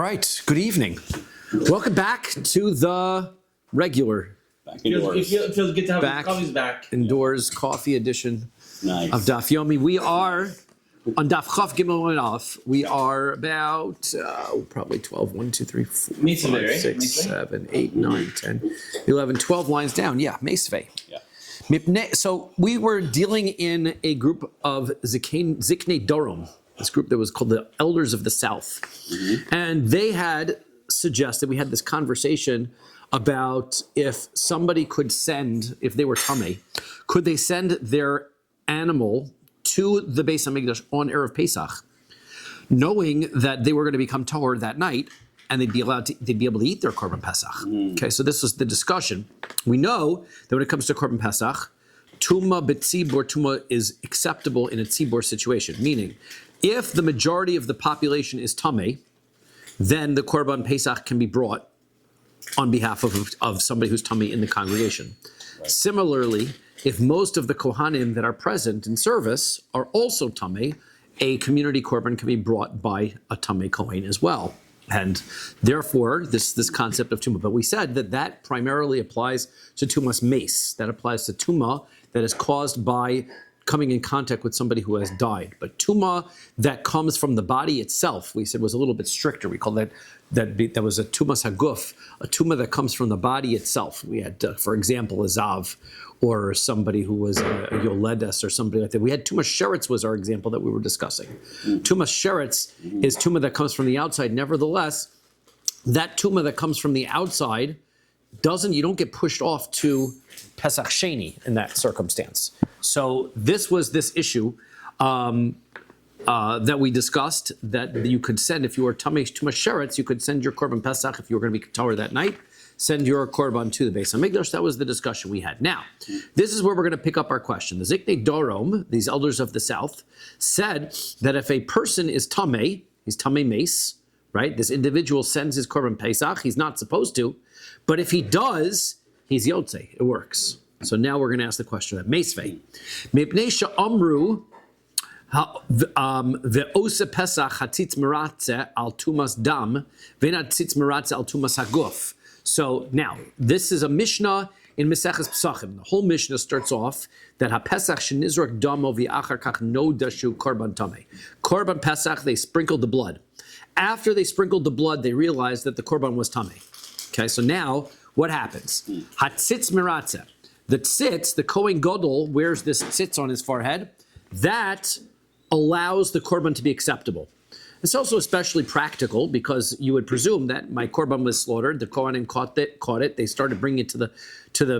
right, good evening. Welcome back to the regular It feels good to have coffee's back. indoors coffee edition Nice. of Daf Yomi. We are on Daf Chav Gimel and Aleph. We are about probably 12, 1, 2, 3, 4, Mesvei, 5, right? 6, 7, 8, 9, 10, 11, 12 lines down. Yeah, Mesvei. Yeah. So we were dealing in a group of Ziknei Dorom, this group that was called the Elders of the South. Mm-hmm. And they had suggested, we had this conversation about if somebody could send, if they were Tameh, could they send their animal to the Beis HaMikdash on Erev Pesach, knowing that they were going to become Tahor that night, and they'd be able to eat their Korban Pesach. Okay, so this was the discussion. We know that when it comes to Korban Pesach, Tuma b'tzibor, Tuma is acceptable in a tzibor situation, meaning if the majority of the population is Tameh, then the Korban Pesach can be brought on behalf of somebody who's Tameh in the congregation. Right. Similarly, if most of the Kohanim that are present in service are also Tameh, a community Korban can be brought by a Tameh Kohen as well. And therefore, this concept of Tumah. But we said that primarily applies to Tumas Mace. That applies to Tumah that is caused by coming in contact with somebody who has died. But Tumah that comes from the body itself, we said was a little bit stricter. We called that was a Tumas Haguf, a Tumah that comes from the body itself. We had, for example, a Zav, or somebody who was a Yoledes or somebody like that. We had Tumas Sheretz was our example that we were discussing. Tumas Sheretz is Tumah that comes from the outside. Nevertheless, that Tumah that comes from the outside you don't get pushed off to Pesach Sheni in that circumstance. So this was this issue that we discussed, that you could send, if you were Tumas Sheretz, you could send your Korban Pesach, if you were going to be Torah that night, send your Korban to the Beis HaMikdash. That was the discussion we had. Now, this is where we're going to pick up our question. The Ziknei Dorom, these elders of the South, said that if a person is Tameh, he's Tameh Mace, right? This individual sends his Korban Pesach, he's not supposed to, but if he does, he's Yotzei. It works. So now we're going to ask the question of Mesvei. Mipnei she'amru ve'osa Pesach hatzitz meratze al tumas dam ve'natzitz meratze al tumas haguf. So now, this is a Mishnah in Maseches Pesachim. The whole Mishnah starts off that HaPesach shenizrak damo v'achar kach no dashu korban tameh. Korban Pesach, they sprinkled the blood. After they sprinkled the blood, they realized that the korban was tameh. Okay, so now, what happens? Hatzitz meratze. The tzitz, the Kohen Gadol wears this tzitz on his forehead. That allows the korban to be acceptable. It's also especially practical because you would presume that my korban was slaughtered, the Kohanim caught it, they started bringing it to the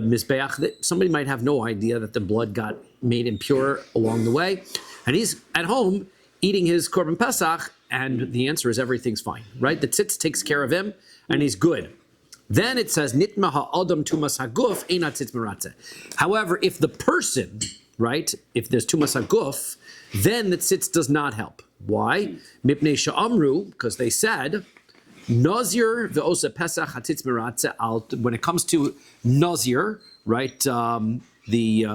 Mizbeach. That somebody might have no idea that the blood got made impure along the way. And he's at home eating his korban Pesach, and the answer is everything's fine, right? The tzitz takes care of him, and he's good. Then it says, Nitma ha'adam tumas haguf eina tzitz meratze. However, if the person, right, if there's tumas haguf, then the tzitz does not help. Why? Mipnei she'amru, because they said, Nazir ve'osa pesach hatzitz meratze al. When it comes to Nazir, right, the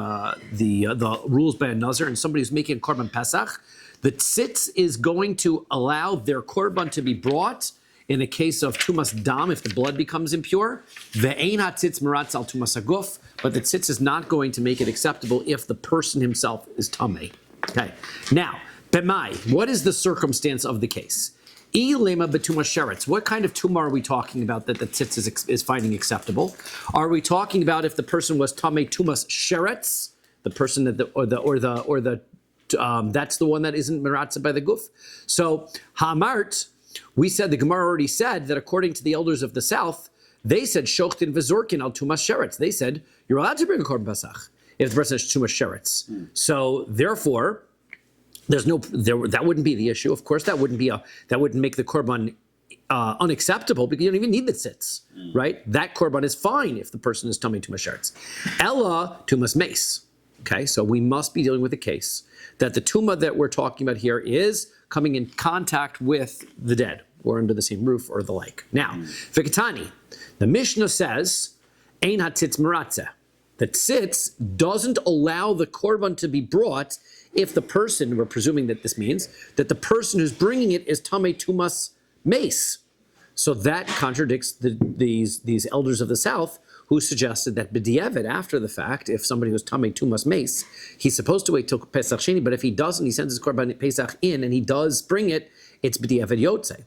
rules by a Nazir, and somebody who's making a korban pesach, the tzitz is going to allow their korban to be brought. In a case of tumas dam, if the blood becomes impure, ve'ein hatzitz meratze al tumas haguf, but the tzitz is not going to make it acceptable if the person himself is tameh. Okay. Now, b'mai, what is the circumstance of the case? Ilema b'tumas sheretz. What kind of tumah are we talking about that the tzitz is finding acceptable? Are we talking about if the person was tameh tumas sheretz, the person that that's the one that isn't meratze by the guf? So hamart. We said, the Gemara already said that according to the elders of the South, they said, Shochtin v'zorkin al tumas sheretz. They said, you're allowed to bring a korban pesach if the person has tumas sheretz. So therefore, that wouldn't be the issue. Of course, that wouldn't make the korban unacceptable because you don't even need the tzitz, right? That korban is fine if the person is tummy tumas sheretz. Ella tumas mace. Okay, so we must be dealing with a case that the tumah that we're talking about here is coming in contact with the dead, or under the same roof, or the like. Now, Vikatani, the Mishnah says, Ein hatzitz meratze. The tzitz doesn't allow the korban to be brought if the person, we're presuming that this means, that the person who's bringing it is tameh tumas mace. So that contradicts these elders of the South who suggested that b'diavad, after the fact, if somebody was tamei tumas meis, he's supposed to wait till Pesach Sheni, but if he doesn't, he sends his korban Pesach in and he does bring it, it's b'diavad yotze.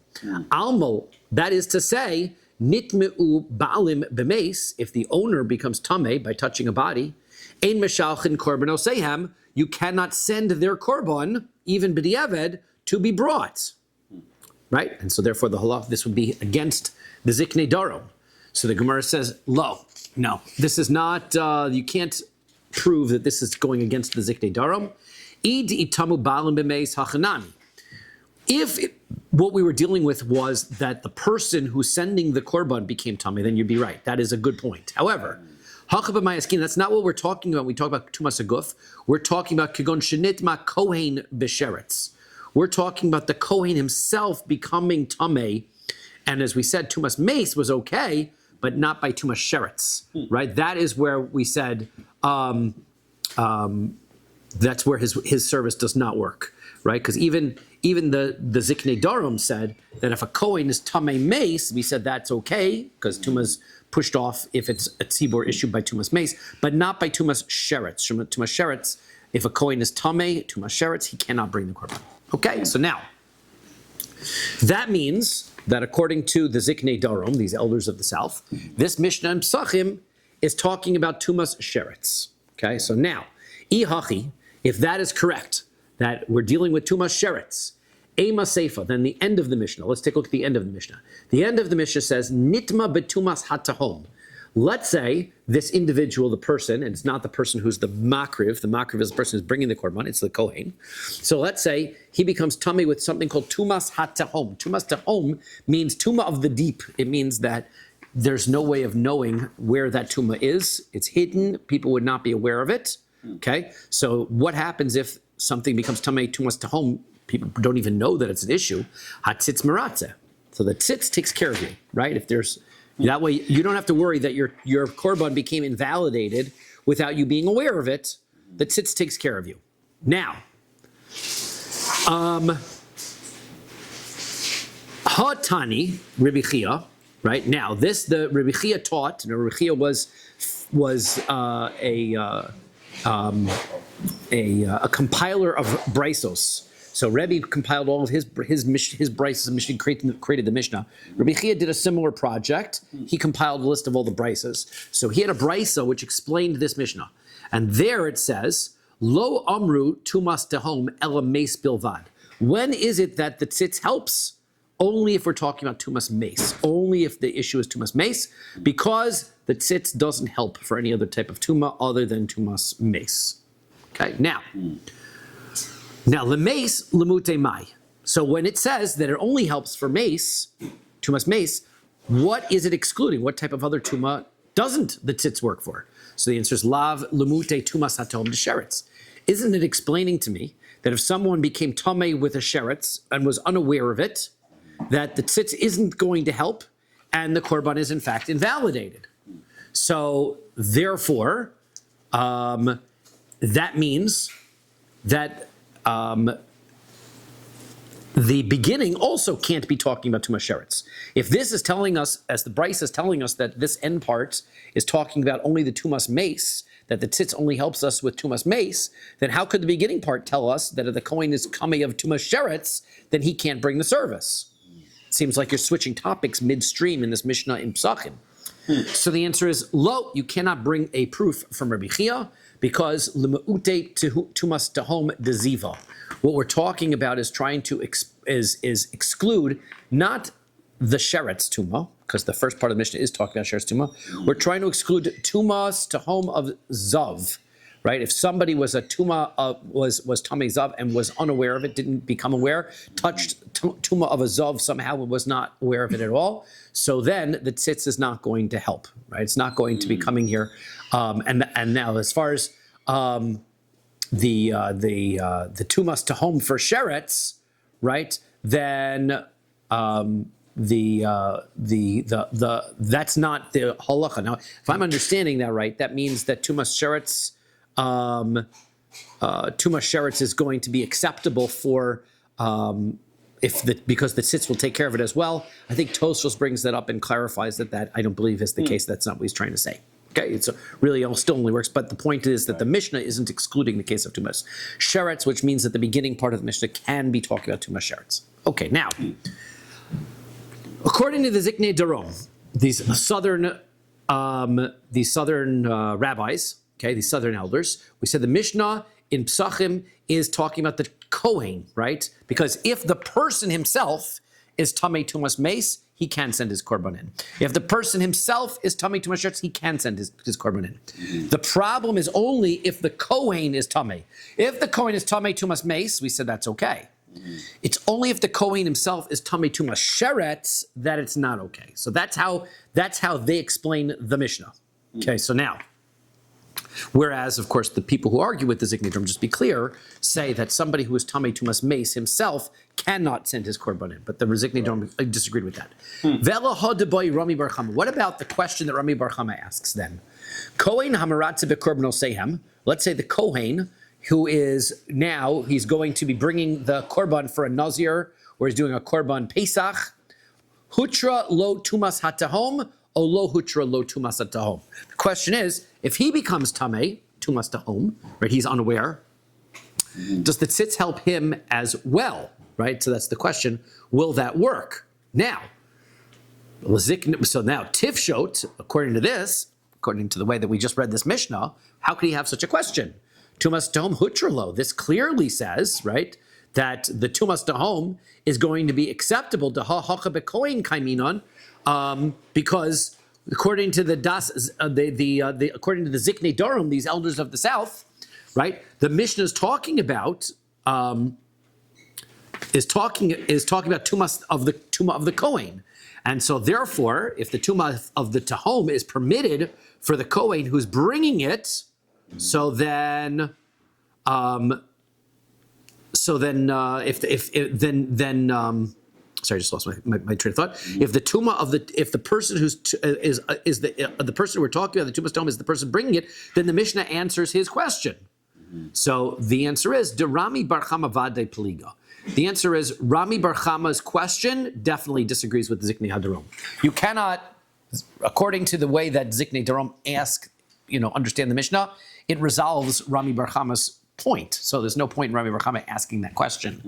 Almol, that is to say, nitmeu ba'alim b'meis, if the owner becomes tamei by touching a body, ein meshalchin korban osehem, you cannot send their korban, even b'diavad, to be brought. Right? And so therefore the halach, this would be against the ziknei darom. So the Gemara says, no, this is not, you can't prove that this is going against the ziknei darom. Id itamu balim b'meis hachanami. If what we were dealing with was that the person who's sending the korban became tamei, then you'd be right. That is a good point. However, that's not what we're talking about when we talk about tumas aguf. We're talking about kigon shenitma kohen b'sheretz. We're talking about the kohen himself becoming tamei, and as we said, tumas meis was okay, but not by tumas sheretz, right? That is where we said that's where his service does not work, right? Because even the ziknei darom said that if a kohen is tamei meis, we said that's okay because tumas pushed off if it's a tzibor issued by tumas meis, but not by tumas sheretz. Tumas sheretz, if a kohen is tamei, tumas sheretz, he cannot bring the korban. Okay, so now, that means that according to the Ziknei Darom, these elders of the South, this Mishnah in Psachim is talking about Tumas Sheretz. Okay, so now, Ihachi, if that is correct, that we're dealing with Tumas Sheretz, Ema Seifa, then the end of the Mishnah, let's take a look at the end of the Mishnah. The end of the Mishnah says, Nitma betumas hatahom. Let's say this individual, the person, and it's not the person who's the makriv is the person who's bringing the korban, it's the kohen. So let's say he becomes tamei with something called tumas hatahom. Tumas tahom means tuma of the deep. It means that there's no way of knowing where that tuma is. It's hidden. People would not be aware of it. Okay? So what happens if something becomes tamei tumas tahom? People don't even know that it's an issue. Hatzitz meratze. So the tzitz takes care of you, right? If there's that way, you don't have to worry that your korban became invalidated without you being aware of it. The tzitz takes care of you. Now, Hatani Rabbi Chia, right? Now, the Rabbi Chia taught. Rabbi Chia was a compiler of brisos. So Rebbe compiled all of his brises and Mishnah created the Mishnah. Rabbi Chia did a similar project. He compiled a list of all the brises. So he had a brisa which explained this Mishnah. And there it says, Lo amru tumas tehom ela meis bilvad. When is it that the tzitz helps? Only if we're talking about tumas meis. Only if the issue is tumas meis, because the tzitz doesn't help for any other type of tuma other than tumas meis. Okay, now, lemeis lemute mai. So when it says that it only helps for mace, tumas mace, what is it excluding? What type of other tuma doesn't the tzitz work for? So the answer is lav lemute tumas hatom sheretz. Isn't it explaining to me that if someone became tamei with a sheretz and was unaware of it, that the tzitz isn't going to help and the korban is in fact invalidated? So therefore, that means that the beginning also can't be talking about tumas sheretz. If this is telling us, as the Bryce is telling us, that this end part is talking about only the tumas mace, that the tzitz only helps us with tumas mace, then how could the beginning part tell us that if the kohen is coming of tumas sheretz, then he can't bring the service? It seems like you're switching topics midstream in this Mishnah in Psachim. So the answer is, lo, you cannot bring a proof from Rabbi Chia, because l'me'ute tumas tahom deziva. What we're talking about is trying to exclude not the sheretz tuma, because the first part of the Mishnah is talking about sheretz tuma. We're trying to exclude tumas tahom of zav, right? If somebody was a tuma was tamei zav and was unaware of it, didn't become aware, touched tuma of a zav somehow and was not aware of it at all, so then the tzitz is not going to help, right? It's not going to be coming here. And now, as far as the tumas tahom for sheretz, right? Then that's not the halacha. Now, if I'm understanding that right, that means that tumas sheretz is going to be acceptable for because the tzitz will take care of it as well. I think Tosfos brings that up and clarifies that I don't believe is the case. That's not what he's trying to say. Okay, it's really still only works, but the point is that the Mishnah isn't excluding the case of Tumas Sheretz, which means that the beginning part of the Mishnah can be talking about Tumas Sheretz. Okay, now, according to the Ziknei Darom, these southern rabbis, okay, these southern elders, we said the Mishnah in Psachim is talking about the Kohen, right? Because if the person himself is Tamei Tumas Meis, he can send his korban in. If the person himself is Tamei Tumas Sheretz, he can send his korban in. The problem is only if the Kohen is Tamei. If the Kohen is Tamei Tumas Meis, we said that's okay. It's only if the Kohen himself is Tamei Tumas Sheretz that it's not okay. So that's how they explain the Mishnah. Okay, so now, whereas, of course, the people who argue with the Ziknei Darom, just be clear, say that somebody who is Tamei Tumas Meis himself cannot send his korban in. But the Ziknei Darom disagreed with that. Vela hadaboy Rami Bar Chama. What about the question that Rami Bar Chama asks then? Kohen hamaratze bekorban osehem. Let's say the Kohen, who is now, he's going to be bringing the korban for a Nazir, or he's doing a korban Pesach. Hutra lo tumas hatahom, o lo hutra lo tumas hatahom. The question is, if he becomes tamei, tumas tahom, right, he's unaware, does the tzitz help him as well, right? So that's the question, will that work? Now, so now Tifshot, according to this, according to the way that we just read this Mishnah, how could he have such a question? Tumas tahom hutralo. This clearly says, right, that the tumas tahom is going to be acceptable to ha-hacha bekoin kaiminon, because according to the according to the Ziknei Darom, these elders of the south, right, the Mishnah is talking about tumas of the tumah of the kohen, and so therefore, if the tumah of the tahom is permitted for the kohen who's bringing it, so then sorry, I just lost my train of thought. If the tumah of if the person who's is the person we're talking about, the tumah stone is the person bringing it, then the Mishnah answers his question. So the answer is de Rami Bar Chama vade Peliga. The answer is Rami Bar Chama's question definitely disagrees with the Ziknei Darom. You cannot, according to the way that Ziknei Darom understand the Mishnah, it resolves Rami Bar Chama's point. So there's no point in Rami Bar Chama asking that question.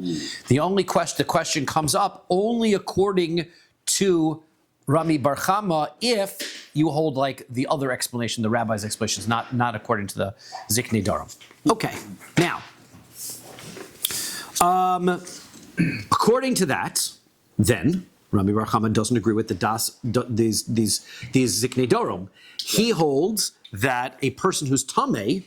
The question comes up only according to Rami Bar Chama if you hold like the other explanation, the rabbi's explanations, not according to the Ziknei Darom. Okay, now, according to that, then Rami Bar Chama doesn't agree with these Ziknei Darom. He holds that a person who's tamei,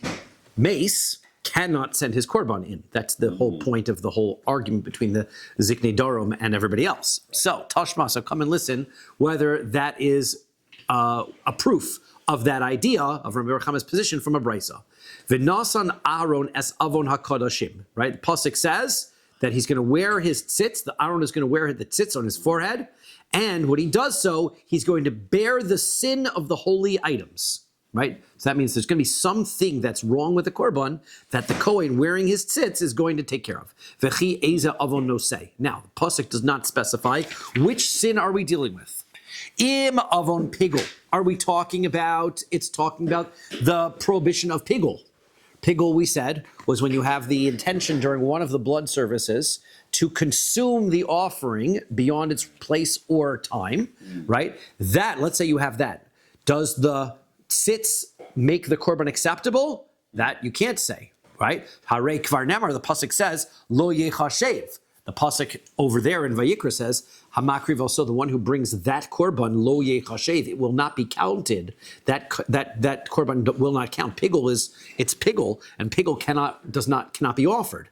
meis, cannot send his korban in. That's the whole point of the whole argument between the Ziknei Darom and everybody else. So, Tashma, so come and listen whether that is a proof of that idea of Rabbi Bar Chama's position from a brisa. V'nasan Aaron es avon hakodashim. Right, the pasuk says that he's going to wear his tzitz. The Aaron is going to wear the tzitz on his forehead, and when he does so, he's going to bear the sin of the holy items. Right? So that means there's going to be something that's wrong with the korban that the Kohen wearing his tzitz is going to take care of. V'chi eza avon nosei. Now, the pasuk does not specify which sin are we dealing with. Im avon pigul. Are we talking about, it's talking about the prohibition of pigul. Pigul, we said, was when you have the intention during one of the blood services to consume the offering beyond its place or time, right? That, let's say you have that. Does the tzitz make the korban acceptable? That you can't say, right? Harei kvar nemar, the pasuk says, lo yechashev. The pasuk over there in Vayikra says, hamakriv, also the one who brings that korban, lo yechashev, it will not be counted. That korban will not count. Pigul it's pigul, and pigul cannot be offered.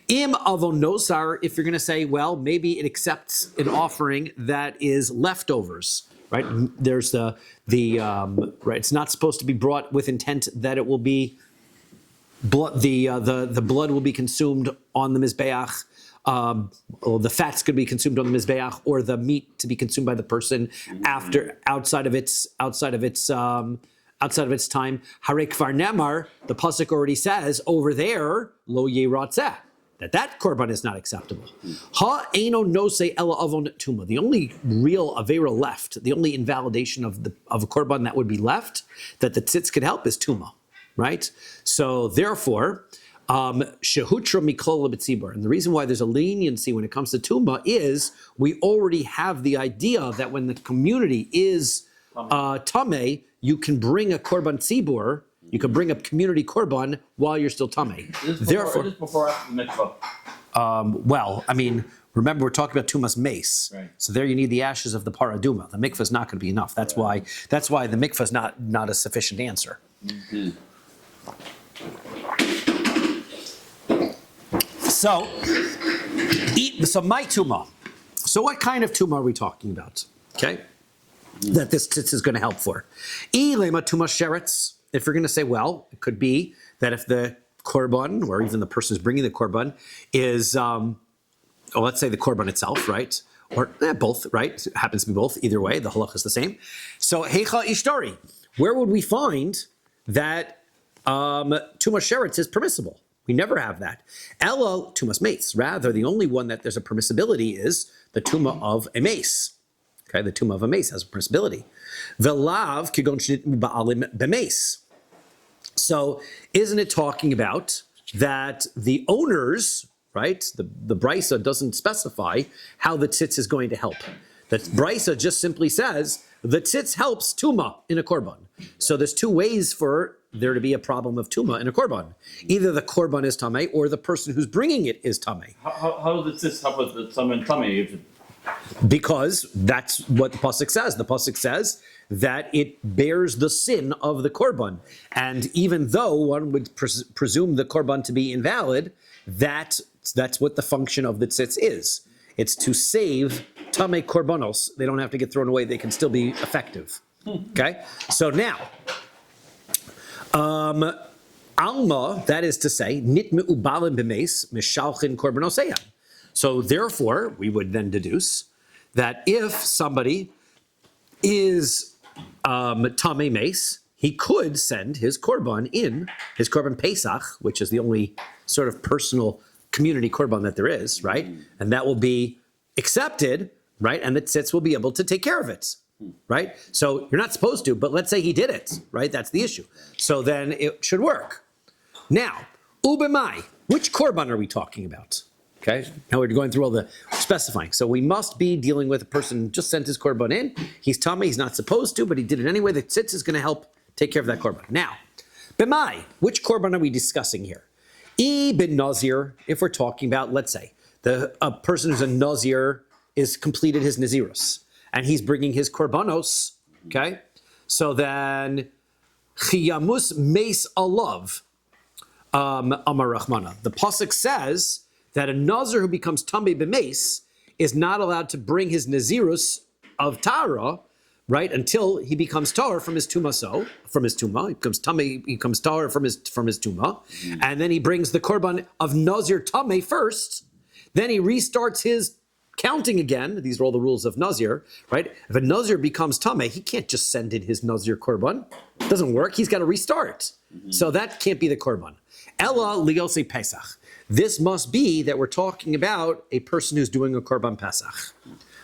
Im avon nosar, if you're going to say, well, maybe it accepts an offering that is leftovers. Right, there's the right. It's not supposed to be brought with intent that it will be blood. The blood will be consumed on the mizbeach, or the fats could be consumed on the mizbeach, or the meat to be consumed by the person outside of its time. Harei kvar nemar, the pasuk already says over there lo yeratzeh. that korban is not acceptable. Ha eino nose ela avon tuma. The only real avera left, the only invalidation of a korban that would be left that the tzitz could help is tuma, right? So therefore, shehutra mikol b'tzibur. And the reason why there's a leniency when it comes to tuma is we already have the idea that when the community is tameh, you can bring a korban tzibur. You can bring a community korban while you're still tameh. Therefore, this before after the mitzvah. well, I mean, remember we're talking about tumas mace. Right. So there you need the ashes of the paraduma. The mikvah is not going to be enough. That's why the mikvah is not a sufficient answer. Mm-hmm. So my tuma. So what kind of tuma are we talking about? Okay, that this tzitz is going to help for. Ilema tuma sheretz. If you're going to say, well, it could be that if the korban, or even the person who's bringing the korban, is, let's say the korban itself, right? Or both, right? It happens to be both. Either way, the halach is the same. So, heicha ishtari, where would we find that tumas sheretz is permissible? We never have that. Ella tumas mace. Rather, the only one that there's a permissibility is the tuma of a mace. Okay, the tuma of a mace has a permissibility. Velav kigon shnit ba'alim b'mace. So, isn't it talking about that the owners, right? The brisa doesn't specify how the tzitz is going to help. The brisa just simply says the tzitz helps tuma in a korban. So there's two ways for there to be a problem of tuma in a korban. Either the korban is tameh or the person who's bringing it is tameh. How does this help with the tzama and tameh? Because that's what the pasuk says. The pasuk says that it bears the sin of the korban, and even though one would presume the korban to be invalid, that's what the function of the tzitz is. It's to save tameh korbanos. They don't have to get thrown away. They can still be effective. Okay. So now, alma, that is to say, nitme ubalim b'meis mishalchin korbanoseyam. So therefore, we would then deduce that if somebody is tameh mace, he could send his korban in, his korban Pesach, which is the only sort of personal community korban that there is, right? And that will be accepted, right? And the tzitz will be able to take care of it, right? So you're not supposed to, but let's say he did it, right? That's the issue. So then it should work. Now, ubemai, which korban are we talking about? Okay, now we're going through all the specifying. So we must be dealing with a person who just sent his korban in. He's tameh, he's not supposed to, but he did it anyway. The tzitz is going to help take care of that korban. Now, b'mai, which korban are we discussing here? Ben nazir, if we're talking about, let's say, a person who's a nazir is completed his nazirus, and he's bringing his korbanos, okay? So then, chiyamus meis alav, amar rachmana. The pasuk says that a nazir who becomes tameh b'meis is not allowed to bring his nazirus of tara, right, until he becomes tar from his tumah. So from his tumah, he becomes tameh, he becomes tar from his tumah, and then he brings the korban of nazir tameh first. Then he restarts his counting again. These are all the rules of nazir, right? If a nazir becomes tameh, he can't just send in his nazir korban. It doesn't work. He's got to restart. So that can't be the korban. Ella liose pesach. This must be that we're talking about a person who's doing a korban pesach.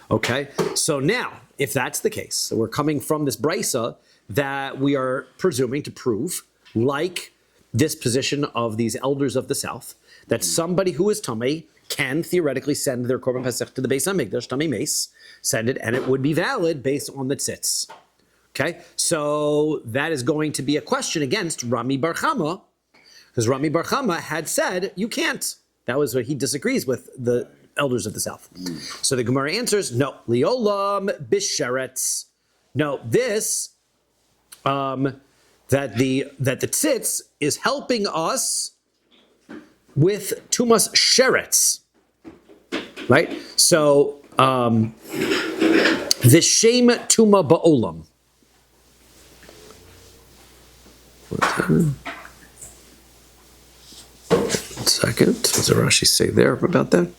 Okay, so now, if that's the case, so we're coming from this brisa that we are presuming to prove, like this position of these elders of the south, that somebody who is tameh can theoretically send their korban pesach to the Beis HaMikdash, tameh mace, send it, and it would be valid based on the tzitz. Okay, so that is going to be a question against Rami Bar Chama, because Rami Bar Chama had said, you can't. That was what he disagrees with the elders of the south. So the Gemara answers, no, liolam bisheretz. No, this, that the tzitz is helping us with tumas sheretz, right? So, the shem tuma ba'olam. One second. What does Rashi say there about that?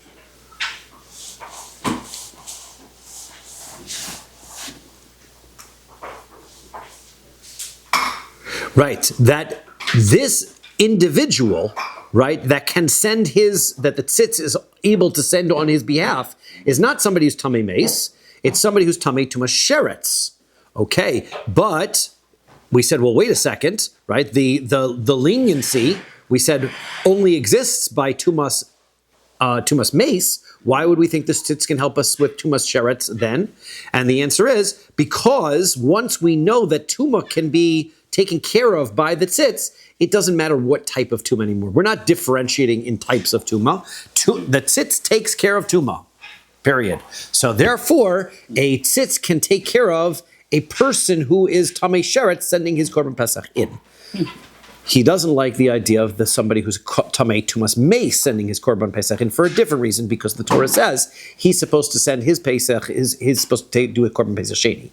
Right, that this individual right, that the tzitz is able to send on his behalf is not somebody who's tamei mace, it's somebody who's tamei tumas sheretz. Okay, but we said, well, wait a second, right? The leniency we said only exists by tumas mace. Why would we think the tzitz can help us with tumas sheretz then? And the answer is because once we know that tuma can be taken care of by the tzitz, it doesn't matter what type of tuma anymore. We're not differentiating in types of tuma. The tzitz takes care of tuma, period. So therefore, a tzitz can take care of a person who is tamei sheretz sending his korban pesach in. He doesn't like the idea of somebody who's tamei tumas mace sending his korban pesach in for a different reason, because the Torah says he's supposed to send his pesach, he's supposed to do a korban pesach sheni.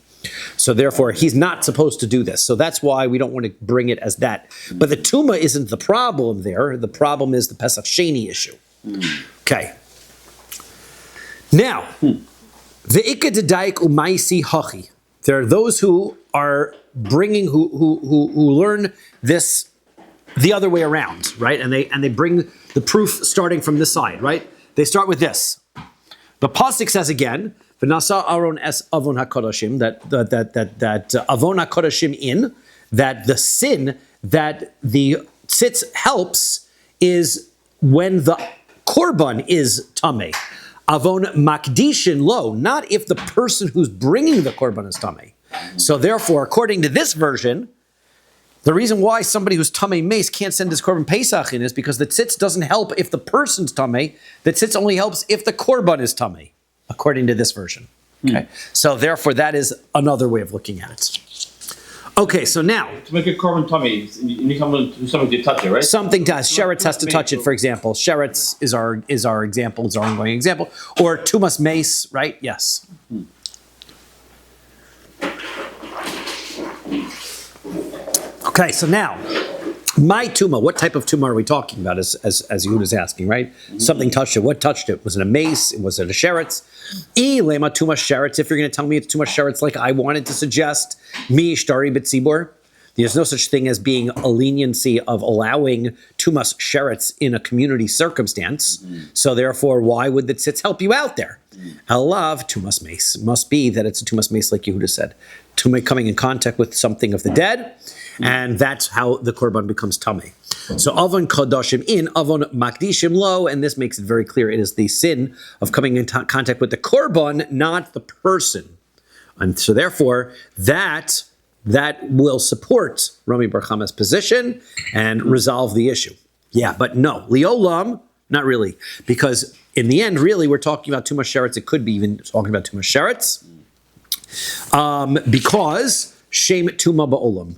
So therefore, he's not supposed to do this. So that's why we don't want to bring it as that. But the tuma isn't the problem there. The problem is the pesach sheni issue. Okay. Now, ve'ikad daik umaisi hachi. There are those who are bringing who learn this the other way around, right? And they bring the proof starting from this side, right? They start with this. The pasuk says again, "V'nasa Aaron es avon hakodashim," that avon hakodashim in, that the sin that the tzitz helps is when the korban is tamei. Avon makdishin lo, not if the person who's bringing the korban is tamei. So therefore, according to this version, the reason why somebody who's tamei mace can't send his korban pesach in is because the tzitz doesn't help if the person's tamei. The tzitz only helps if the korban is tamei, according to this version. Okay, so therefore that is another way of looking at it. Okay, so now to make a korban tummy, you need someone to touch it, right? Something to sheretz has to touch it. For example, sheretz is our example, is our ongoing example, or tumas mace, right? Yes. Okay, so now, my tuma, what type of tuma are we talking about, as Yehuda's asking, right? Something touched it. What touched it? Was it a mace? Was it a sheretz? Lema tuma sheretz, if you're going to tell me it's tuma sheretz, like I wanted to suggest, mi shtari b'tzibor. There's no such thing as being a leniency of allowing tumas sheretz in a community circumstance. So therefore, why would the tzitz help you out there? Alav tumas mace. Must be that it's a tumas mace, like Yehuda said. Tuma coming in contact with something of the dead, and that's how the korban becomes tamei. So avon kadashim in, avon makdishim lo, and this makes it very clear. It is the sin of coming in contact with the korban, not the person. And so therefore, that will support Rami Bar Chama's position and resolve the issue. Yeah, but no, liolam, not really, because in the end, really, we're talking about tumas sheretz. It could be even talking about tumas sheretz, because shem tuma ba'olam.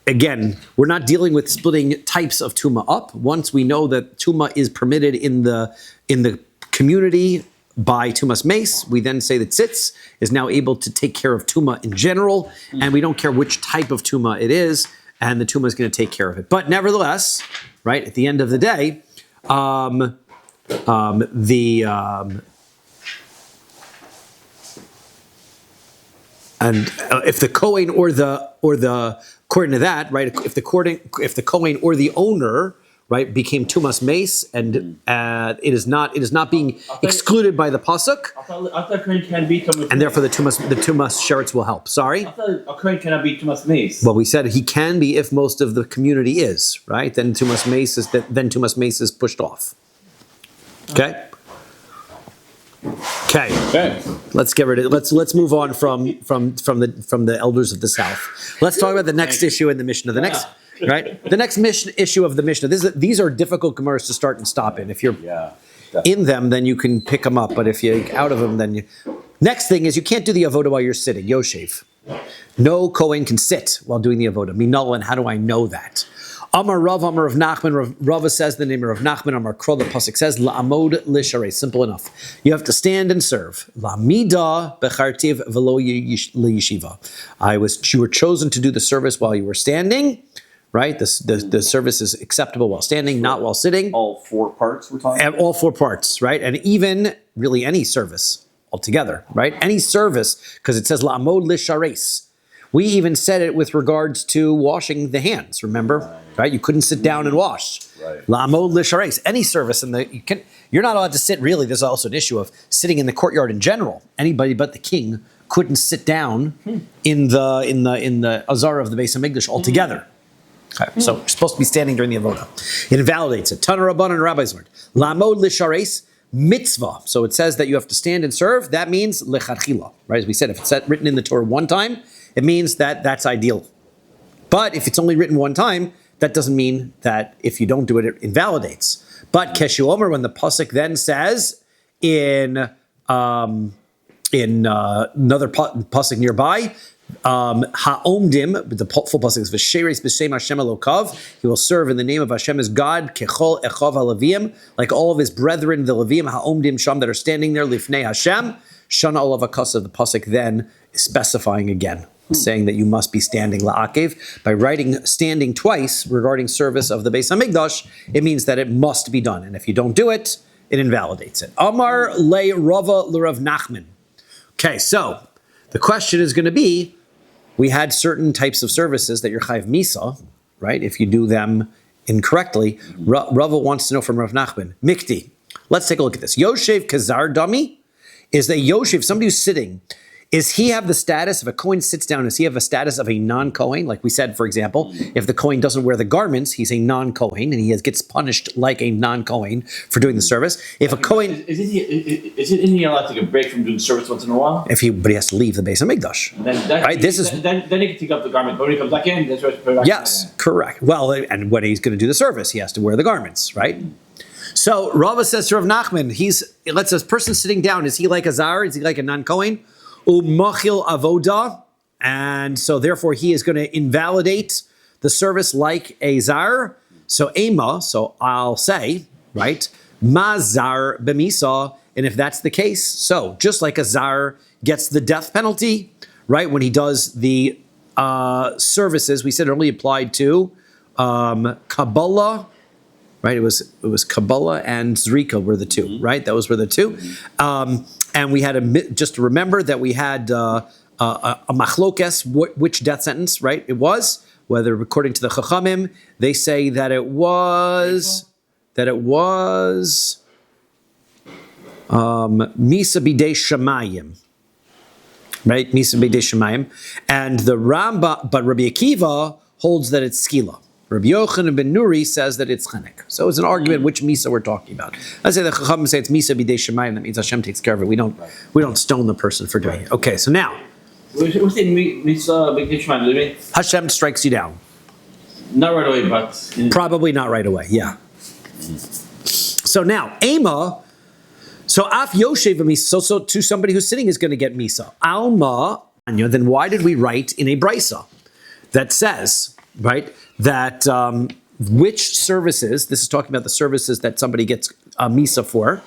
Again, we're not dealing with splitting types of tuma up. Once we know that tuma is permitted in the community by tumas mace, we then say that tzitz is now able to take care of tuma in general, and we don't care which type of tuma it is, and the tuma is going to take care of it. But nevertheless, right at the end of the day, and if the Kohen or the according to that, right, if the Kohen or the owner, right, became tumas mace, and it is not being excluded by the pasuk. I thought Kohen can be tumas, and therefore the tumas sheretz will help. Sorry, I thought a Kohen cannot be tumas mace. Well, we said he can be if most of the community is, right. Then tumas mace is pushed off. Okay. Okay. Let's get rid of it. Let's move on from the elders of the South. Let's talk about the next issue in the Mishnah. The next issue of the Mishnah. These are difficult gemaras to start and stop in. If you're in them, then you can pick them up. But if you're out of them, then you. Next thing is you can't do the avoda while you're sitting. Yoshev. No Kohen can sit while doing the avoda. Minol, and how do I know that? Amar Rav, Amar Rav Nachman. Rava says the name of Rav Nachman. Amar Kro, the pasuk says la'amod lisharei. Simple enough. You have to stand and serve. La'mida bechartiv v'lo liyeshiva. You were chosen to do the service while you were standing. Right. The service is acceptable while standing, not while sitting. All four parts we're talking about? All 4 parts. Right. And even really any service altogether. Right. Any service, because it says la'amod lishareis. We even said it with regards to washing the hands, remember? right? You couldn't sit down and wash. Right. La'amod l'shareis, any service you're not allowed to sit. Really, there's also an issue of sitting in the courtyard in general. Anybody but the king couldn't sit down in the azara of the Beis Hamikdash altogether. Okay, so you're supposed to be standing during the avoda. It invalidates it. Tana Rabbanan, Rabbi's word. La'amod l'shareis mitzvah. So it says that you have to stand and serve. That means lechatchila, right? As we said, if it's written in the Torah one time, it means that that's ideal. But if it's only written one time, that doesn't mean that if you don't do it, it invalidates. But Keshu Omer, when the pasuk then says in another pasuk nearby, Ha'omdim, the full pasuk is V'sheres b'shem Hashem Elokav. He will serve in the name of Hashem as God, Kechol Echav HaLeviim, like all of his brethren, the Leviim, Ha'omdim Sham, that are standing there, Lifnei Hashem. Shana Olav HaKasa, the pasuk then is specifying again, saying that you must be standing la'akev. By writing standing twice regarding service of the Beis Hamikdash, it means that it must be done, and if you don't do it, it invalidates it. Amar le Rava l'Rav Nachman. Okay, so the question is going to be, we had certain types of services that you're chayiv misa, right? If you do them incorrectly. Rava wants to know from Rav Nachman. Mikti. Let's take a look at this. Yoshev Kazar Dami is that Yoshev, somebody who's sitting, is he have the status, if a Kohen sits down, does he have a status of a non-Kohen? Like we said, for example, if the Kohen doesn't wear the garments, he's a non-Kohen, and he gets punished like a non-Kohen for doing the service. If a Kohen... Isn't he allowed to take a break from doing service once in a while? But he has to leave the Beis Hamikdash. Right? Then he can take up the garment, but when he comes back in, that's right. Yes, correct. Well, and when he's going to do the service, he has to wear the garments, right? So Rava says to Rav Nachman, let's say a person sitting down, is he like a Zar? Is he like a non-Kohen? Umachil avoda, and so therefore he is going to invalidate the service like a Zar. So Ema, so I'll say, right, Mazar b'misa, and if that's the case, so just like a Zar gets the death penalty, right, when he does the services, we said it only applied to Kabbalah, right? It was Kabbalah and Zrika were the two, right? Those were the two. And we had just to remember that we had a machlokes, which death sentence, right? It was, whether according to the Chachamim, they say that it was Misa b'dei Shemayim, right? Misa b'dei Shemayim, and the Ramba, but Rabbi Akiva holds that it's Skila. Rabbi Yochanan ben Nuri says that it's chenek. So it's an argument which misa we're talking about. Let's say the Chachamim say it's misa b'dei shemayim. That means Hashem takes care of it. We don't stone the person for doing it. Okay, so now What's the misa b'dei shemayim? Hashem strikes you down. Not right away, but Probably not right away. Yeah. So now Ema. So af yoshev misa. So to somebody who's sitting is going to get misa. Alma. Then why did we write in a brisa that says, right, that which services, this is talking about the services that somebody gets misa for,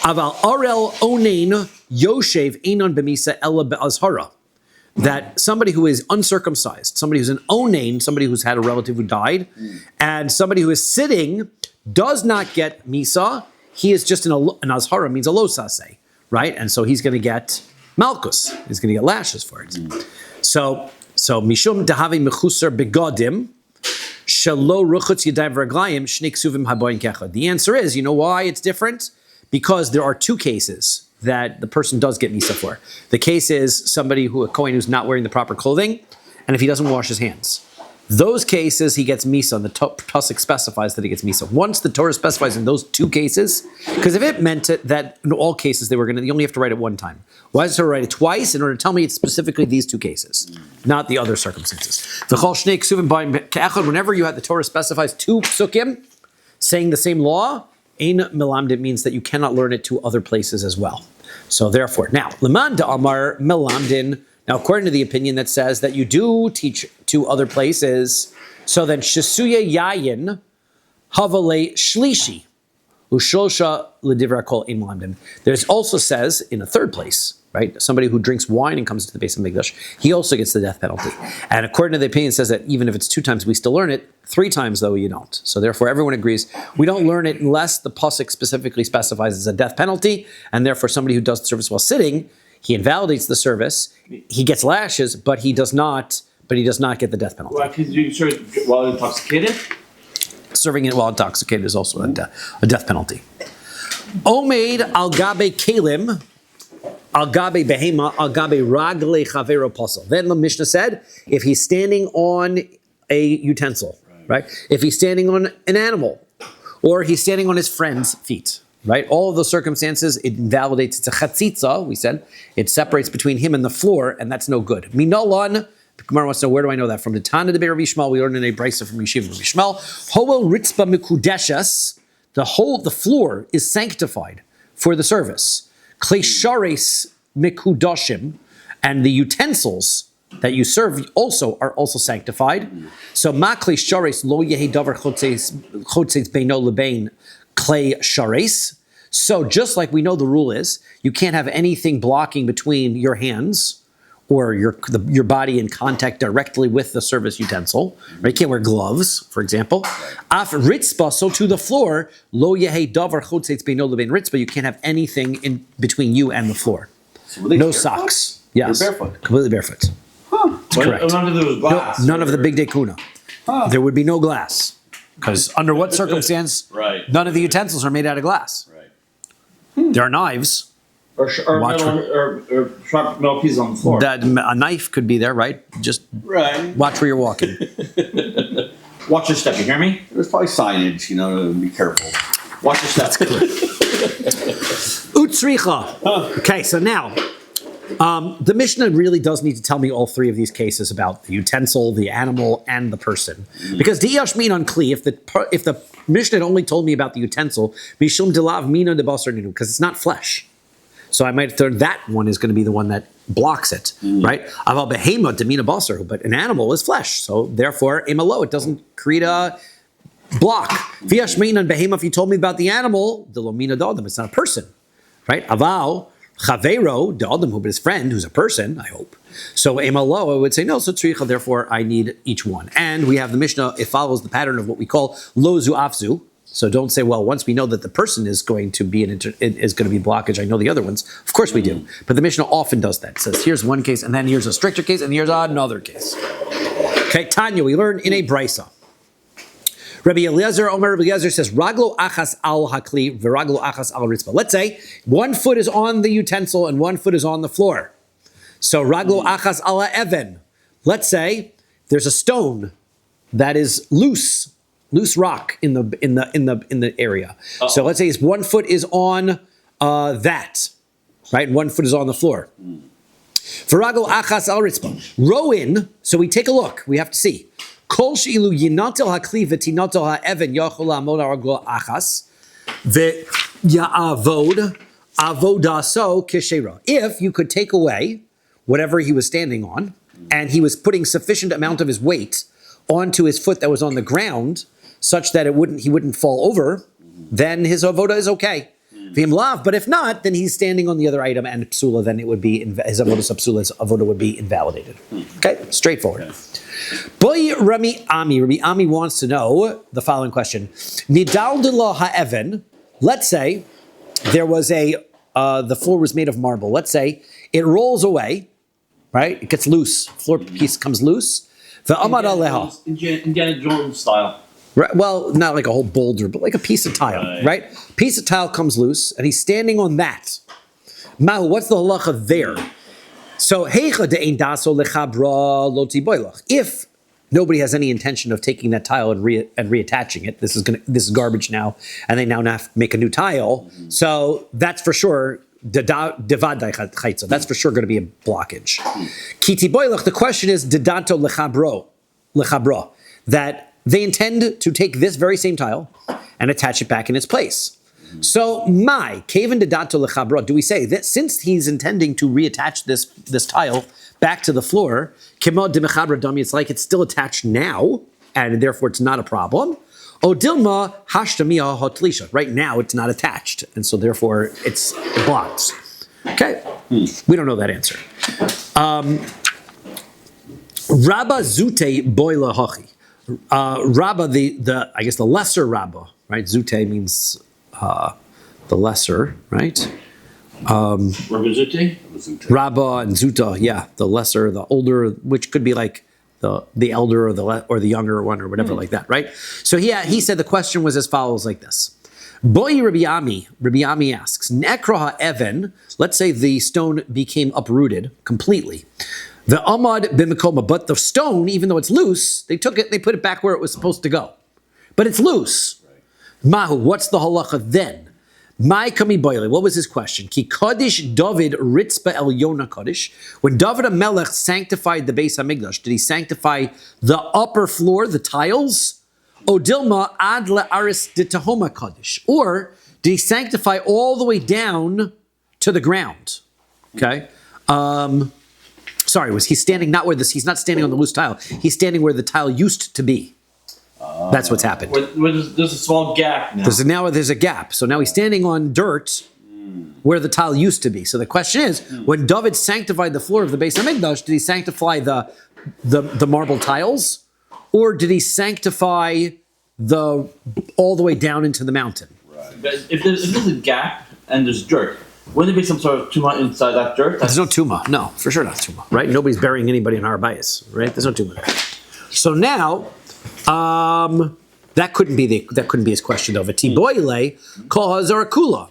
aval arel onein yoshev einon b'misa ela be'azhara, that somebody who is uncircumcised, somebody who's an onein, somebody who's had a relative who died, and somebody who is sitting does not get misa, he is just an azhara, means a losase, right? And so he's going to get malchus, he's going to get lashes for it. So mishum dehavi mechusar begodim, the answer is, you know why it's different? Because there are two cases that the person does get misa for. The case is a Kohen who's not wearing the proper clothing, and if he doesn't wash his hands. Those cases, he gets misa, and the pasuk specifies that he gets misa. Once the Torah specifies in those two cases, because if it meant that in all cases you only have to write it one time. Why does the Torah write it twice? In order to tell me it's specifically these two cases, not the other circumstances. Whenever you have the Torah specifies two psukim saying the same law, ein melamdin means that you cannot learn it to other places as well. So therefore, now leman da'amar melamdin. Now, according to the opinion that says that you do teach to other places, so then shisuya yayin havale shlishi ushosha ledivra kol ein melamdin. There's also says in a third place, right? Somebody who drinks wine and comes to the Beis Hamikdash, he also gets the death penalty. And according to the opinion, says that even if it's 2 times, we still learn it. 3 times, though, you don't. So therefore, everyone agrees we don't learn it unless the pasuk specifically specifies as a death penalty, and therefore somebody who does the service while sitting, he invalidates the service, he gets lashes, but he does not but he does not get the death penalty. Well, because you serve while intoxicated? Serving it while intoxicated is also a death penalty. Omeid al gabe kalim, al gabe behema, al gabe ragle chavero posel. Then the Mishnah said, if he's standing on a utensil, right? If he's standing on an animal, or he's standing on his friend's feet, right? All of those circumstances, it invalidates. It's a chatzitza, we said. It separates between him and the floor, and that's no good. Minalan, the Gemara wants to know, where do I know that? From the Tana de Rabbi Shmuel, we learned in a brisa from Yeshiva Rabbi Shmuel. Hoel ritzba mikudeshes, the floor is sanctified for the service. Klei shares mikudoshim, and the utensils that you serve are also sanctified. So ma klei shares lo yehi davar chotzeis beino lebein klei shares. So just like we know the rule is, you can't have anything blocking between your hands or your body in contact directly with the service utensil. Right? You can't wear gloves, for example. Af ritzba, so to the floor, lo yehi davar chotzeis beino lebein ritzba, you can't have anything in between you and the floor. So were they No barefoot? Socks. Yes. They're barefoot. Completely barefoot. That's correct. None of there was glass. None of the big day kuna. There would be no glass. Because under what circumstance, Right. none of the utensils are made out of glass. Right. There are knives. Or sharp metal pieces on the floor. A knife could be there, right? Just Right. watch where you're walking. Watch your step, you hear me? There's probably signage, to be careful. Watch your step. Utsricha. Okay, so now, the Mishnah really does need to tell me all three of these cases about the utensil, the animal, and the person. Because Diyashmin on Kli, if the Mishnah had only told me about the utensil, Mishum Dilav Mina de Basar Ninu, because it's not flesh. So I might have thought that one is going to be the one that blocks it, right? Aval behema demina basar, but an animal is flesh, so therefore imalo, it doesn't create a block. V'yashmein and behema, if you told me about the animal, the lomina da'adam, it's not a person, right? Aval chavero da'adam, who but his friend, who's a person, I hope. So imalo, I would say no. So tzricha, therefore I need each one. And we have the Mishnah. It follows the pattern of what we call lo zu afzu. So don't say, well, once we know that the person is going to be blockage, I know the other ones. Of course we do. But the Mishnah often does that. It says, here's one case, and then here's a stricter case, and here's another case. Okay, Tanya, we learn in a brisa. Rabbi Eliezer says, Raglo achas al hakli, v'raglo achas al ritzba. Let's say one foot is on the utensil and one foot is on the floor. So raglo achas ala even. Let's say there's a stone that is loose rock in the area. Uh-oh. So let's say his 1 foot is on that, right? 1 foot is on the floor. V'raglo achas al ritzba. Row in. So we take a look. We have to see. Kol she'ilu yinatel hakli v'tinatel ha'even yachol ha'amod ha'raglo achas v'ya'avod avodaso kishera. If you could take away whatever he was standing on, and he was putting sufficient amount of his weight onto his foot that was on the ground, such that he wouldn't fall over, then his avoda is okay. V'im lav, but if not, then he's standing on the other item and psula, then it would be his avoda would be invalidated. Okay, straightforward. Boy, Rabbi Ami wants to know the following question: Nidal de la ha'even. Let's say there was the floor was made of marble. Let's say it rolls away, right? It gets loose. Floor piece comes loose. Indiana Jones style. Right, well, not like a whole boulder, but like a piece of tile, right? Piece of tile comes loose, and he's standing on that. Mahu, what's the halacha there? So, if nobody has any intention of taking that tile and reattaching it, this is garbage now, and they now have to make a new tile. Mm-hmm. So that's for sure. That's for sure going to be a blockage. Kiti boilach. The question is dedato lechabro, that they intend to take this very same tile and attach it back in its place. So my kaven dedato lechabro. Do we say that since he's intending to reattach this tile back to the floor, kimod de mechabra dami? It's like it's still attached now, and therefore it's not a problem. O dilma hashtamiya hotlisha. Right now it's not attached, and so therefore it's blocked. Okay, we don't know that answer. Rabba zute boila hachi. Rabba, the I guess the lesser Rabba, right? Zute means the lesser, right? Rabba zute? Rabba and Zuta, yeah, the lesser, the older, which could be like the elder or the younger one or whatever like that, right? So he said the question was as follows, like this. Boy Rabbi Ami asks, Nekra Evan, let's say the stone became uprooted completely. The Amad Bimikoma, but the stone, even though it's loose, they took it, they put it back where it was supposed to go. But it's loose. Mahu, what's the halacha then? Mai kami boile, what was his question? Ki Kodesh David Ritzba El Yona Kodesh. When David HaMelech sanctified the Beis HaMikdash, did he sanctify the upper floor, the tiles? Odilma ad le'aris de Tahoma Kodesh. Or did he sanctify all the way down to the ground? Okay. Sorry, was he standing not where this? He's not standing on the loose tile. He's standing where the tile used to be. That's what's happened. There's a small gap now. There's a gap. So now he's standing on dirt where the tile used to be. So the question is, when David sanctified the floor of the Beis HaMikdash, did he sanctify the marble tiles, or did he sanctify all the way down into the mountain? Right. But if there's a gap and there's dirt, wouldn't there be some sort of tumah inside that dirt? There's no tumah. No, for sure not tumah. Right? Nobody's burying anybody in our bias. Right? There's no tumah there. So now, that couldn't be his question though. V'ti boile kol hazar kula.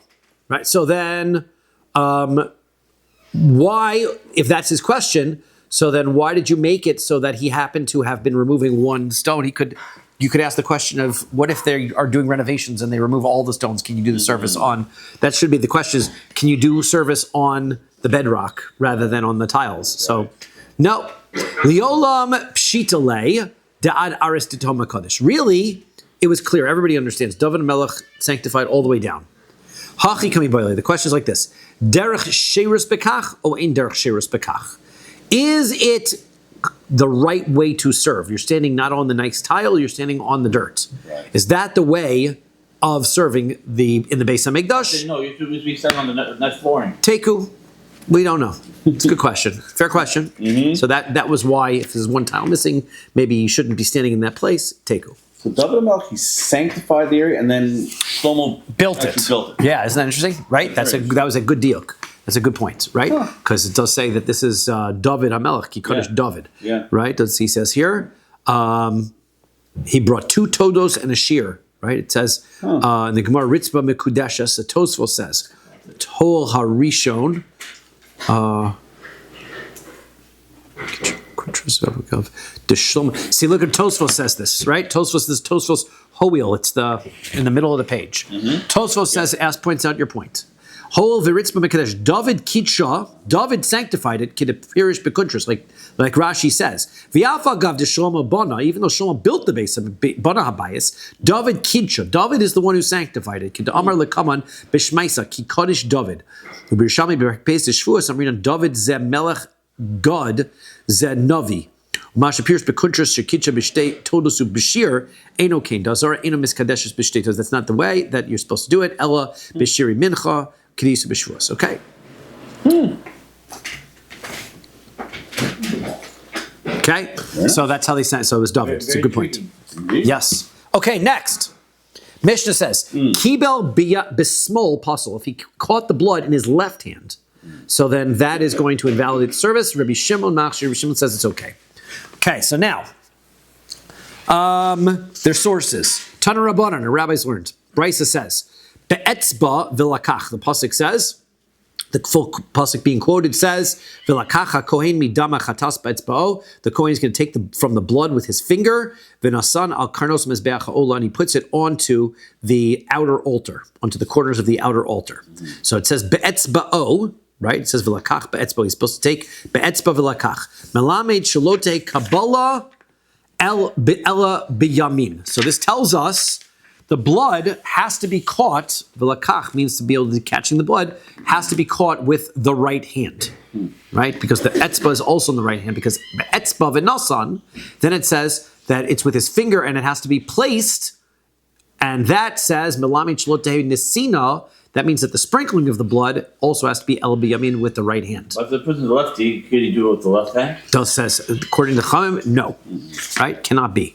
Right? So then, why, if that's his question, so then why did you make it so that he happened to have been removing one stone? You could ask the question of, what if they are doing renovations and they remove all the stones? Can you do the service on, that should be the question is, can you do service on the bedrock rather than on the tiles? So, no. Liolam pshitale da'ad aris ditoma kodesh. Really, it was clear. Everybody understands. David HaMelech sanctified all the way down. Hachi kami boile. The question is like this. Derech sheirus bekach or ein derech sheirus bekach? Is it the right way to serve? You're standing not on the nice tile, you're standing on the dirt. Right. Is that the way of serving in the Beis HaMikdash? No, you should be standing on the nice flooring. Teku, we don't know. It's a good question. Fair question. So that was why, if there's one tile missing, maybe you shouldn't be standing in that place. Teku. So David HaMelech, he sanctified the area, and then Shlomo built it. Yeah, isn't that interesting? Right? That was a good deal. That's a good point, right? Because it does say that this is David HaMelech, Ki Kodesh David. Yeah. Right? He says here, he brought 2 todos and a shear, right? It says, in the Gemara, Ritzba Mekudeshes, the Tosfos says, Tol HaRishon, see, look at Tosfos says this, right? Tosfos Hoil, it's in the middle of the page. Tosfos says, points out your point. David Kitsha, David sanctified it, Kidapirish Bekuntras, like Rashi says. V'alfa gav de Shlomo Bona, even though Shlomo built the base of Bona Habayis, David Kitsha, David is the one who sanctified it. Kid Amar Lekaman Bishmaisa, Ki Kodesh David. Ubirshami B'Pes Shvuas, I'm reading David Ze Melech God Ze Navi. Masha Pirs Bekuntras Shekitcha B'Shtei Todosu B'Shir Eno Kain Dazar Eno Miskadeshes B'Shtei. That's not the way that you're supposed to do it. Ella B'Shiri Mincha. Okay. Okay. So that's how they sent it. So it was David. It's a good point. Yes. Okay, next. Mishnah says, Kibel bismol pasul. If he caught the blood in his left hand, so then that is going to invalidate the service. Rabbi Shimon says it's okay. Okay, so now, there's sources. Tana Rabbanan, our rabbis learned. Brisa says, Be'etzba v'lakach. The pasuk says, the full pasuk being quoted says, "V'lakach hakohen midama chatas be'etzba'o." The kohen is going to take from the blood with his finger. V'nasan al karnos mezbeach ha'olah, and he puts it onto the outer altar, onto the corners of the outer altar. So it says be'etzba'o, right? It says v'lakach be'etzba'o. He's supposed to take be'etzba v'lakach. Melamed shalote kabbalah el be'ela biyamin. So this tells us the blood has to be caught, v'lakach means to be able to catching the blood, has to be caught with the right hand, right? Because the etzba is also in the right hand, because etzba v'nasan, then it says that it's with his finger and it has to be placed, and that says, melami shlotehe nisina, that means that the sprinkling of the blood also has to be el biyamin with the right hand. But if the person's lefty, can he do it with the left hand? It says, according to Chaim, no, right? Cannot be.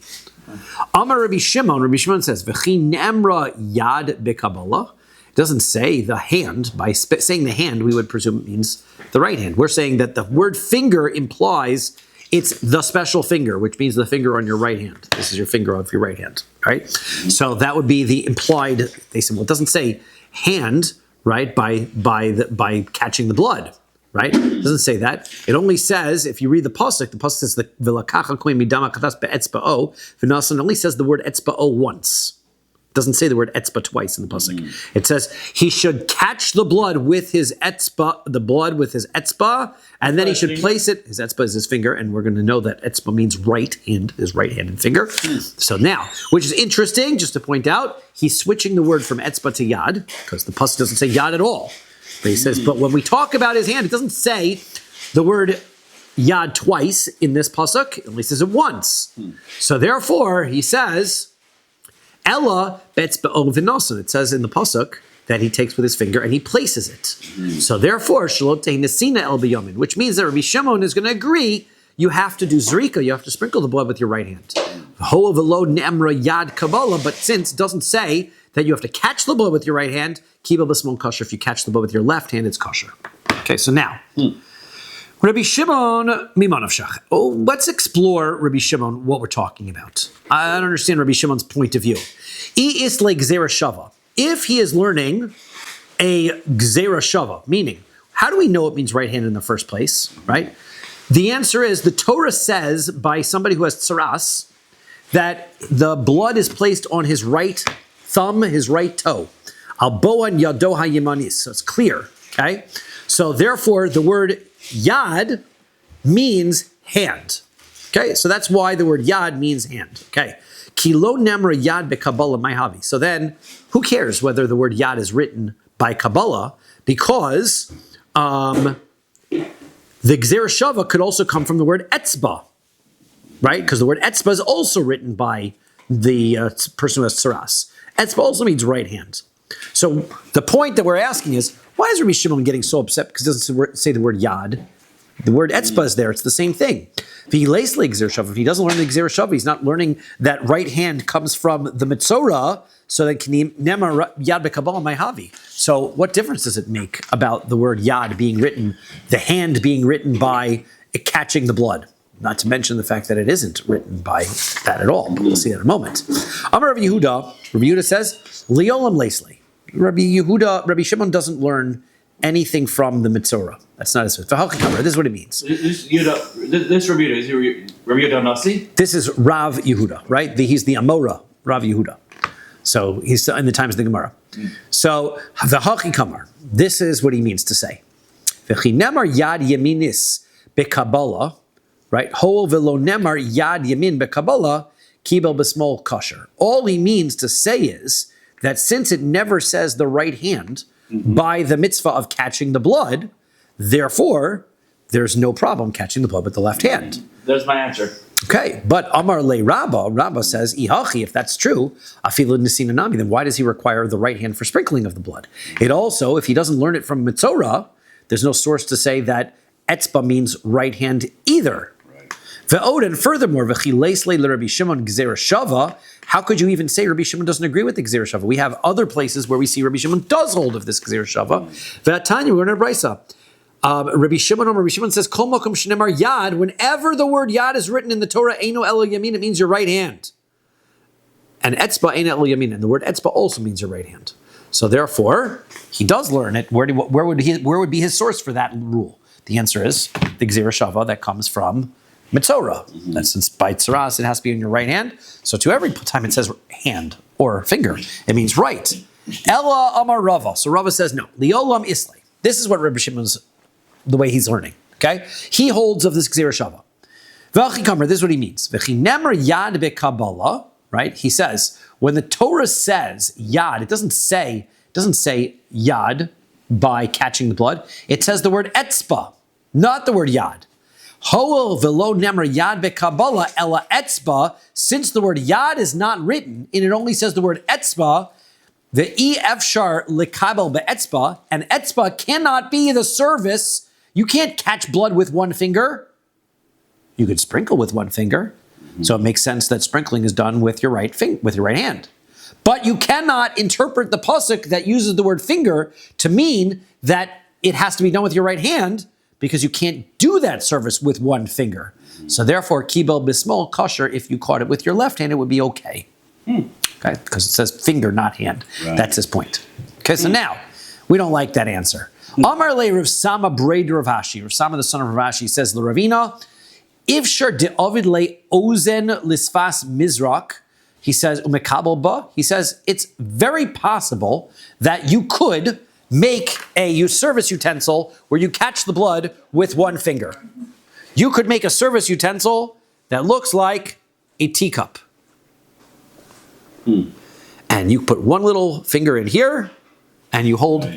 Amar Rabbi Shimon says, V'chi nemra yad b'Kabbalah. It doesn't say the hand. By saying the hand, we would presume it means the right hand. We're saying that the word finger implies it's the special finger, which means the finger on your right hand. This is your finger of your right hand, right? So that would be the implied. They said, well, it doesn't say hand, right? By catching the blood, right? It doesn't say that. It only says, if you read the pasuk says the v'lakacha kohen midama katas be'etzba'o. V'nasan only says the word etzba'o once. It doesn't say the word etzba twice in the pasuk. It says he should catch the blood with his etzba, and then he should place it. His etzba is his finger, and we're going to know that etzba means right hand, his right-handed finger. So now, which is interesting, just to point out, he's switching the word from etzba to yad, because the pasuk doesn't say yad at all. But he says, but when we talk about his hand, it doesn't say the word yad twice in this pasuk. It only says it once. So therefore, he says, Ella betzba'o v'nasan. It says in the pasuk that he takes with his finger and he places it. So therefore, shalotei nesina el biyomin, which means that Rabbi Shimon is going to agree you have to do zrika, you have to sprinkle the blood with your right hand. Ho v'lo ne'emra yad kabbalah, but since it doesn't say that you have to catch the blood with your right hand, kiba b'smon kosher. If you catch the blood with your left hand, it's kosher. Okay, so now, Rabbi Shimon mimanavshach. Oh, let's explore Rabbi Shimon, what we're talking about. I don't understand Rabbi Shimon's point of view. Is like gzera shava. If he is learning a gzera shava, meaning, how do we know it means right hand in the first place, right? The answer is the Torah says by somebody who has tsaras that the blood is placed on his right thumb, his right toe. Al boan yado hayimanis. So it's clear, okay? So therefore, the word yad means hand. Okay, so that's why the word yad means hand. Okay, kilo nemra yad beKabbalah maihavi. So then, who cares whether the word yad is written by Kabbalah? Because the gzera shava could also come from the word etzba, right? Because the word etzba is also written by the person who has tsaras. Etzba also means right hand. So the point that we're asking is, why is Rabbi Shimon getting so upset because it doesn't say the word yad? The word etzba is there. It's the same thing. If he doesn't learn the gzera shava, he's not learning that right hand comes from the mitzorah, so that nemar yad beKabbalah maihavi. So what difference does it make about the word yad being written, the hand being written by catching the blood? Not to mention the fact that it isn't written by that at all, but we'll see that in a moment. Amar Rabbi Yehuda says, Liolam Leslie. Rabbi Shimon doesn't learn anything from the mitzorah. That's not his. This is what it means. This Rabbi Yehuda, is Rabbi Yehuda Nasi? This is Rav Yehuda, right? He's the Amora, Rav Yehuda. So he's in the times of the Gemara. So v'hachi kamar. This is what he means to say. V'chi nemar yad yaminis beKabbalah, right? Ho v'lo nemar yad yamin beKabbalah kibel b'smol kosher. All he means to say is that since it never says the right hand by the mitzvah of catching the blood, therefore, there's no problem catching the blood with the left hand. There's my answer. Okay, but Amar le Rabba says, Ihachi, if that's true, afilu nesina nami, then why does he require the right hand for sprinkling of the blood? It also, if he doesn't learn it from mitzorah, there's no source to say that etzba means right hand either. Ve'od, and furthermore, v'chileis le Rabbi Shimon gzera shava. How could you even say Rabbi Shimon doesn't agree with the gzera shava? We have other places where we see Rabbi Shimon does hold of this gzera shava. Ve'atanya, we're going to brisa. Rabbi Shimon says, Kol makom shenemar yad. Whenever the word yad is written in the Torah, eino elo yamin, it means your right hand. And etzba eino elo yamin, and the word etzba also means your right hand. So therefore, he does learn it. Where would be his source for that rule? The answer is the gzera shava that comes from mitzorah. That since by tsaras it has to be in your right hand. So to every time it says hand or finger, it means right. Ella amar Rava. So Rava says no. Liolam isle. This is what Rabbi Shimon's, the way he's learning. Okay, he holds of this gzera shava. V'achi kamer. This is what he means. V'chi nemar yad beKabbalah. Right. He says when the Torah says yad, it doesn't say yad by catching the blood. It says the word etzba, not the word yad. Hoel velo nemar yad beKabbalah ella etzba. Since the word yad is not written and it only says the word etzba, the efshar likabel beetzba, and etzba cannot be the service. You can't catch blood with one finger. You could sprinkle with one finger, so it makes sense that sprinkling is done with your right hand. But you cannot interpret the pasuk that uses the word finger to mean that it has to be done with your right hand, because you can't do that service with one finger. So therefore, kibel bismol kosher, if you caught it with your left hand, it would be okay. Okay, because it says finger, not hand. Right. That's his point. Okay, so now, we don't like that answer. Amar le Rav Sama Breder Rav Ashi. Rav Sama, the son of Rav Ashi, says, L'Ravina, Ifshar de Ovid le Ozen lisfas mizrak. He says, umekabel ba. He says, it's very possible that you could make a service utensil where you catch the blood with one finger. You could make a service utensil that looks like a teacup. And you put one little finger in here, and you hold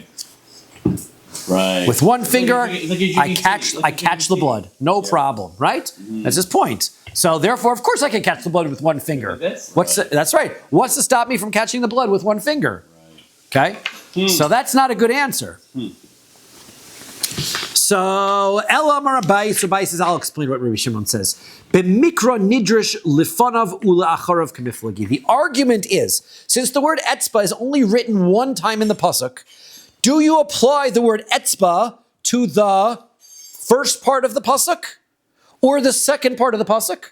Right. with one finger. I catch the blood, no problem, right? That's his point. So therefore, of course, I can catch the blood with one finger. That's right. What's to stop me from catching the blood with one finger? Okay, so that's not a good answer. So Elam Rabbi, so Rabbi says, I'll explain what Rabbi Shimon says. B'mikra nidrish lifanav ula'acharav k'miflagi. The argument is, since the word etzba is only written one time in the pasuk, do you apply the word etzba to the first part of the pasuk, or the second part of the pasuk,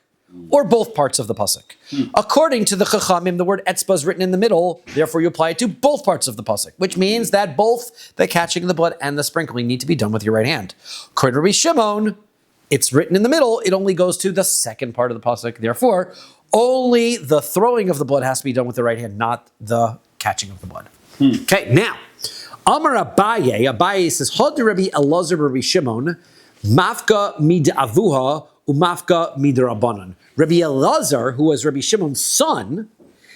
or both parts of the pasuk? According to the Chachamim, the word etzba is written in the middle, therefore you apply it to both parts of the pasuk, which means that both the catching of the blood and the sprinkling need to be done with your right hand. According to Rabbi Shimon, it's written in the middle, it only goes to the second part of the pasuk, therefore only the throwing of the blood has to be done with the right hand, not the catching of the blood. Okay, now, Amar Abaye says, Hod Rabbi Elazar Rabbi Shimon, Mafka mid'avuha umafka midrabanan. Rabbi Elazar, who was Rabbi Shimon's son,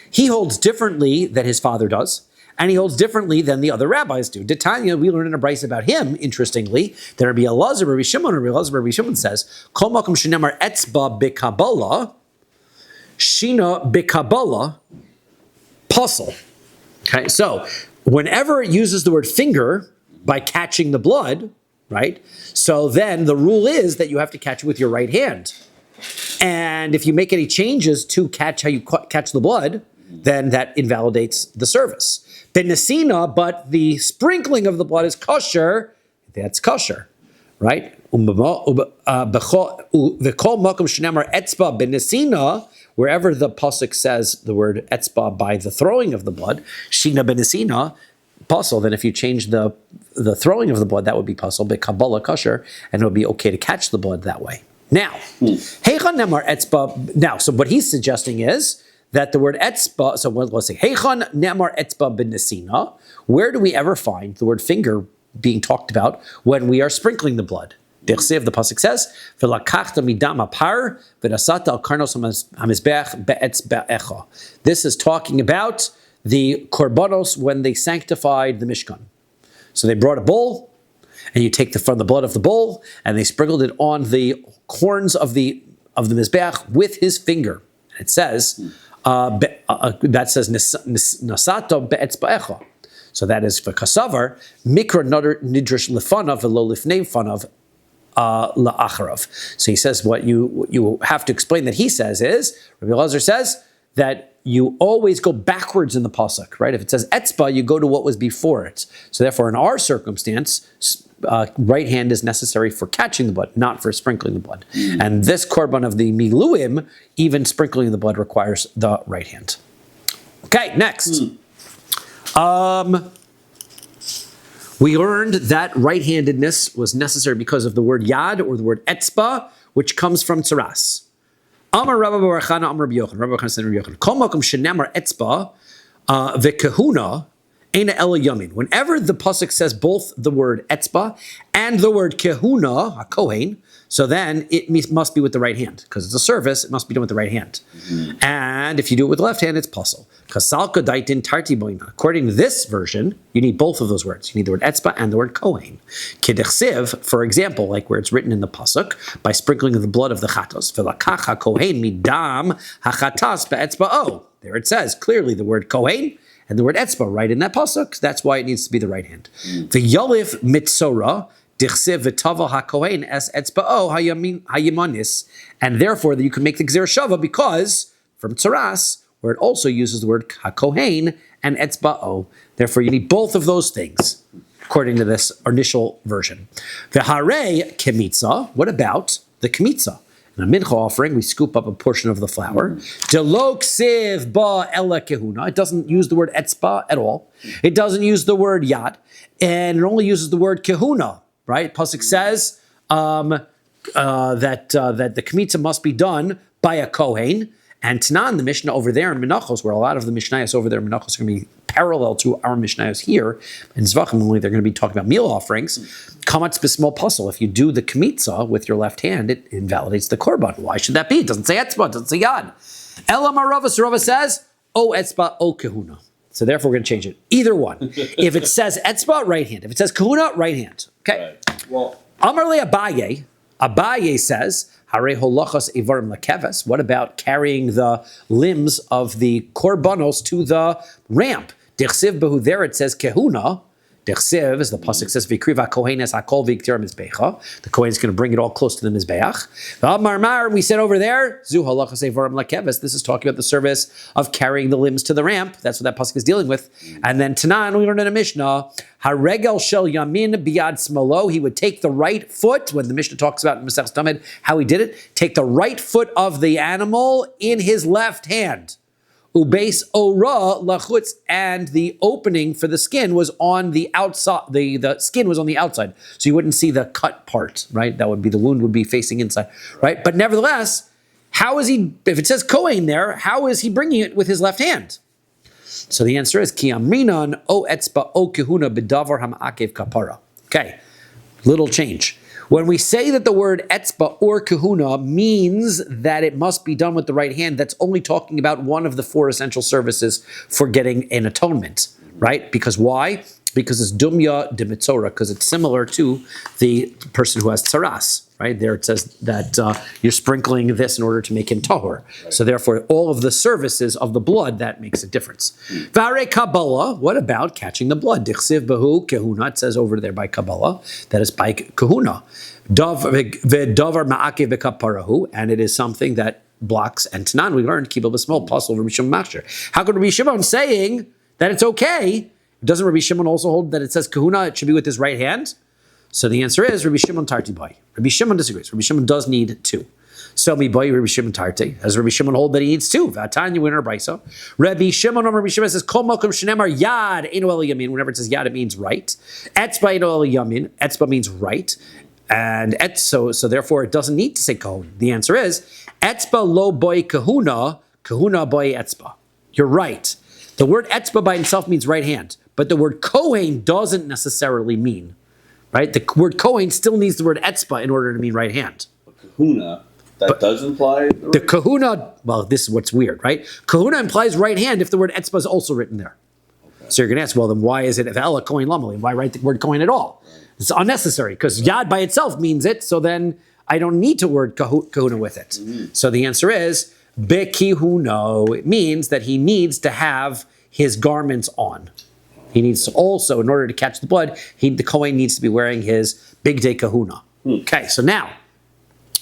he holds differently than his father does, and he holds differently than the other rabbis do. D'Tanya, we learn in a brayso about him, interestingly, that Rabbi Elazar, Rabbi Shimon says, Kol makom shenemar etzba b'kabbalah, shina b'kabbalah, puzzle. Okay, so whenever it uses the word finger by catching the blood, right? So then the rule is that you have to catch it with your right hand. And if you make any changes to catch how you catch the blood, then that invalidates the service. Benesina, but the sprinkling of the blood is kosher, that's kosher, right? Wherever the pasuk says the word etzba by the throwing of the blood, shina benesina, puzzle, then if you change the throwing of the blood, that would be puzzle, but Kabbalah kosher, and it would be okay to catch the blood that way. Now, Heichon Nemar Etzba. Now, so what he's suggesting is that the word etzba, so let's say, Heichon Nemar Etzba b'nesina, where do we ever find the word finger being talked about when we are sprinkling the blood? The pasuk says, "V'lakachta midam apar v'nasata al karnos hamizbeach be'etzba'echa." This is talking about the korbanos when they sanctified the Mishkan. So they brought a bowl, and you take from the blood of the bowl, and they sprinkled it on the horns of the mizbeach with his finger. And it says that says nasato be'etzba'echa. So that is for kasavar mikra nidrish lefanav v'lo lifnei fanav la'acharav. So he says what you have to explain that he says is, Rabbi Elazar says that you always go backwards in the pasuk, right? If it says etzba, you go to what was before it. So therefore, in our circumstance, right hand is necessary for catching the blood, not for sprinkling the blood. And this korban of the miluim, even sprinkling the blood requires the right hand. Okay, next. We learned that right-handedness was necessary because of the word yad, or the word etzba, which comes from tzaras. Amar Rabbi Barachana, Amar Rabbi Yochanan. Rabbi Barachana said Rabbi Yochanan, Kol makom shenemar etzba v'kehuna eina ela yamin. Whenever the pasuk says both the word etzba and the word kehuna, a kohen, so then it must be with the right hand. Because it's a service, it must be done with the right hand. And if you do it with the left hand, it's puzzle. Kasalka daitin tarti boina. According to this version, you need both of those words. You need the word etzba and the word kohen. Kidechsiv, for example, like where it's written in the pasuk, by sprinkling the blood of the chatos. V'lakach kohen midam hachatas be'etzba'o. There it says clearly the word kohen and the word etzba right in that pasuk. That's why it needs to be the right hand. V'yolif mitzora. And therefore, you can make the gzera shava because from tzaras, where it also uses the word hakohen and etzba'o. Therefore, you need both of those things. according to this initial version. V'harei kemitza, what about the kemitza? In a mincha offering, we scoop up a portion of the flour. Delo ksiv ba ela kehuna. It doesn't use the word etzba at all. It doesn't use the word yad, and it only uses the word kehuna. Right? Pasuk says that the kemitza must be done by a kohen. And Tanan, the Mishnah over there in Menachos, where a lot of the Mishnayos over there in Menachos are going to be parallel to our Mishnayos here, in Zevachim only they're going to be talking about meal offerings. Kamatz b'small puzzle. If you do the kemitza with your left hand, it invalidates the korban. Why should that be? It doesn't say etzba, it doesn't say yad. Elam Rava, Rava says, o etzba, o kahuna. So therefore we're going to change it. Either one. If it says etzba, right hand. If it says kahuna, right hand. Okay. Right. Well, Amar le Abaye. Abaye says, Hare holachas evarim lakeves. What about carrying the limbs of the korbanos to the ramp? Dichsiv behu, there it says kehuna. Dichsiv, as the pasuk says, vikriva kohenes hakol viktir mizbecha. The kohen is going to bring it all close to the mizbeach. V'amar we said over there, zu halachas evarim lakeves. This is talking about the service of carrying the limbs to the ramp. That's what that pasuk is dealing with. And then Tanan, we learned in a Mishnah, haregel shel yamin biyad smalo. He would take the right foot, when the Mishnah talks about in Masechus Tamid how he did it, take the right foot of the animal in his left hand. Ubeis ora lachutz, and the opening for the skin was on the outside. The skin was on the outside, so you wouldn't see the cut part, right? That would be, the wound would be facing inside, right? But nevertheless, how is he, if it says Kohen there, how is he bringing it with his left hand? So the answer is ki amrinan o etzba o kehuna bedavar hamakev kapara. Okay, little change. When we say that the word etzba or kahuna means that it must be done with the right hand, that's only talking about one of the four essential services for getting an atonement, right? Because why? Because it's dumya de mitzora, because it's similar to the person who has tsaras, right? There it says that you're sprinkling this in order to make him tahor. Right. So therefore, all of the services of the blood, that makes a difference. Vare Kabbalah, what about catching the blood? Dichsiv behu kehuna, it says over there by Kabbalah, that is by kahuna. V'davar ma'akev bekaparahu, and it is something that blocks, and Tanan, we learned, kibel b'small puzzle, Rabbi Shimon Machshir. How could Rabbi Shimon saying that it's okay? Doesn't Rabbi Shimon also hold that it says kahuna, it should be with his right hand? So the answer is Rabbi Shimon Tarti Bai. Rabbi Shimon disagrees. Rabbi Shimon does need two. So mi Bai Rabbi Shimon Tarti. As Rabbi Shimon hold that he needs two. Vatanya winner Brisa. Rabbi Shimon says Kol Malkum Shenemar Yad Eino El Yamin. Whenever it says Yad, it means right. Etzba Eino El Yamin. Etzba means right. And so therefore it doesn't need to say Kohun. The answer is Etzba lo boy kahuna, kahuna boy etzba. You're right. The word etzba by itself means right hand, but the word kohen doesn't necessarily mean, right? The word kohen still needs the word etzba in order to mean right hand. kahuna, that does imply the kahuna, well, this is what's weird, right? Kahuna implies right hand if the word etzba is also written there. Okay. So you're going to ask, well, then why is it Ela kohen lamali? Why write the word kohen at all? Right. It's unnecessary because yad by itself means it, so then I don't need to word kahuna with it. Mm-hmm. So the answer is bekihuno. It means that he needs to have his garments on. He needs to also, in order to catch the blood, the Kohen needs to be wearing his big day kahuna. Okay, so now,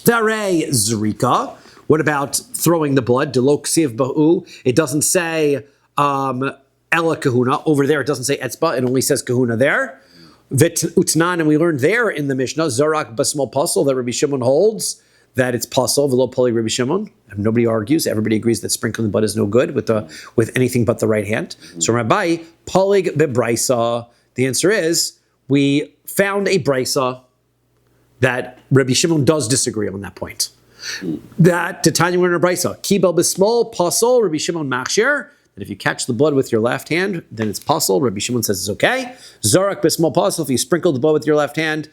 Darei Zrika. What about throwing the blood? Delo ksiv ba'u. It doesn't say Ela kahuna. Over there, it doesn't say etzba. It only says kahuna there. Vit utnan, and we learned there in the Mishnah, Zorak basmol puzzle, that Rabbi Shimon holds that it's puzzle, v'lo poli Rabbi Shimon. Nobody argues. Everybody agrees that sprinkling the blood is no good with anything but the right hand. So Rabbi, polig bebraisa. The answer is, we found a brisa that Rabbi Shimon does disagree on that point. That, to Tanya, we're in a brisa. Kibel b'small puzzle, Rabbi Shimon Machshir. That if you catch the blood with your left hand, then it's puzzle. Rabbi Shimon says it's okay. Zorak b'small puzzle, if you sprinkle the blood with your left hand,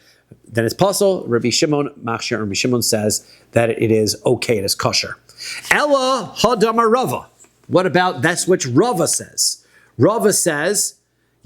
then it's puzzle. Rabbi Shimon Machshir, and Rabbi Shimon says that it is okay, it is kosher. Ella hadamar Rava. What about that's which Rava says? Rava says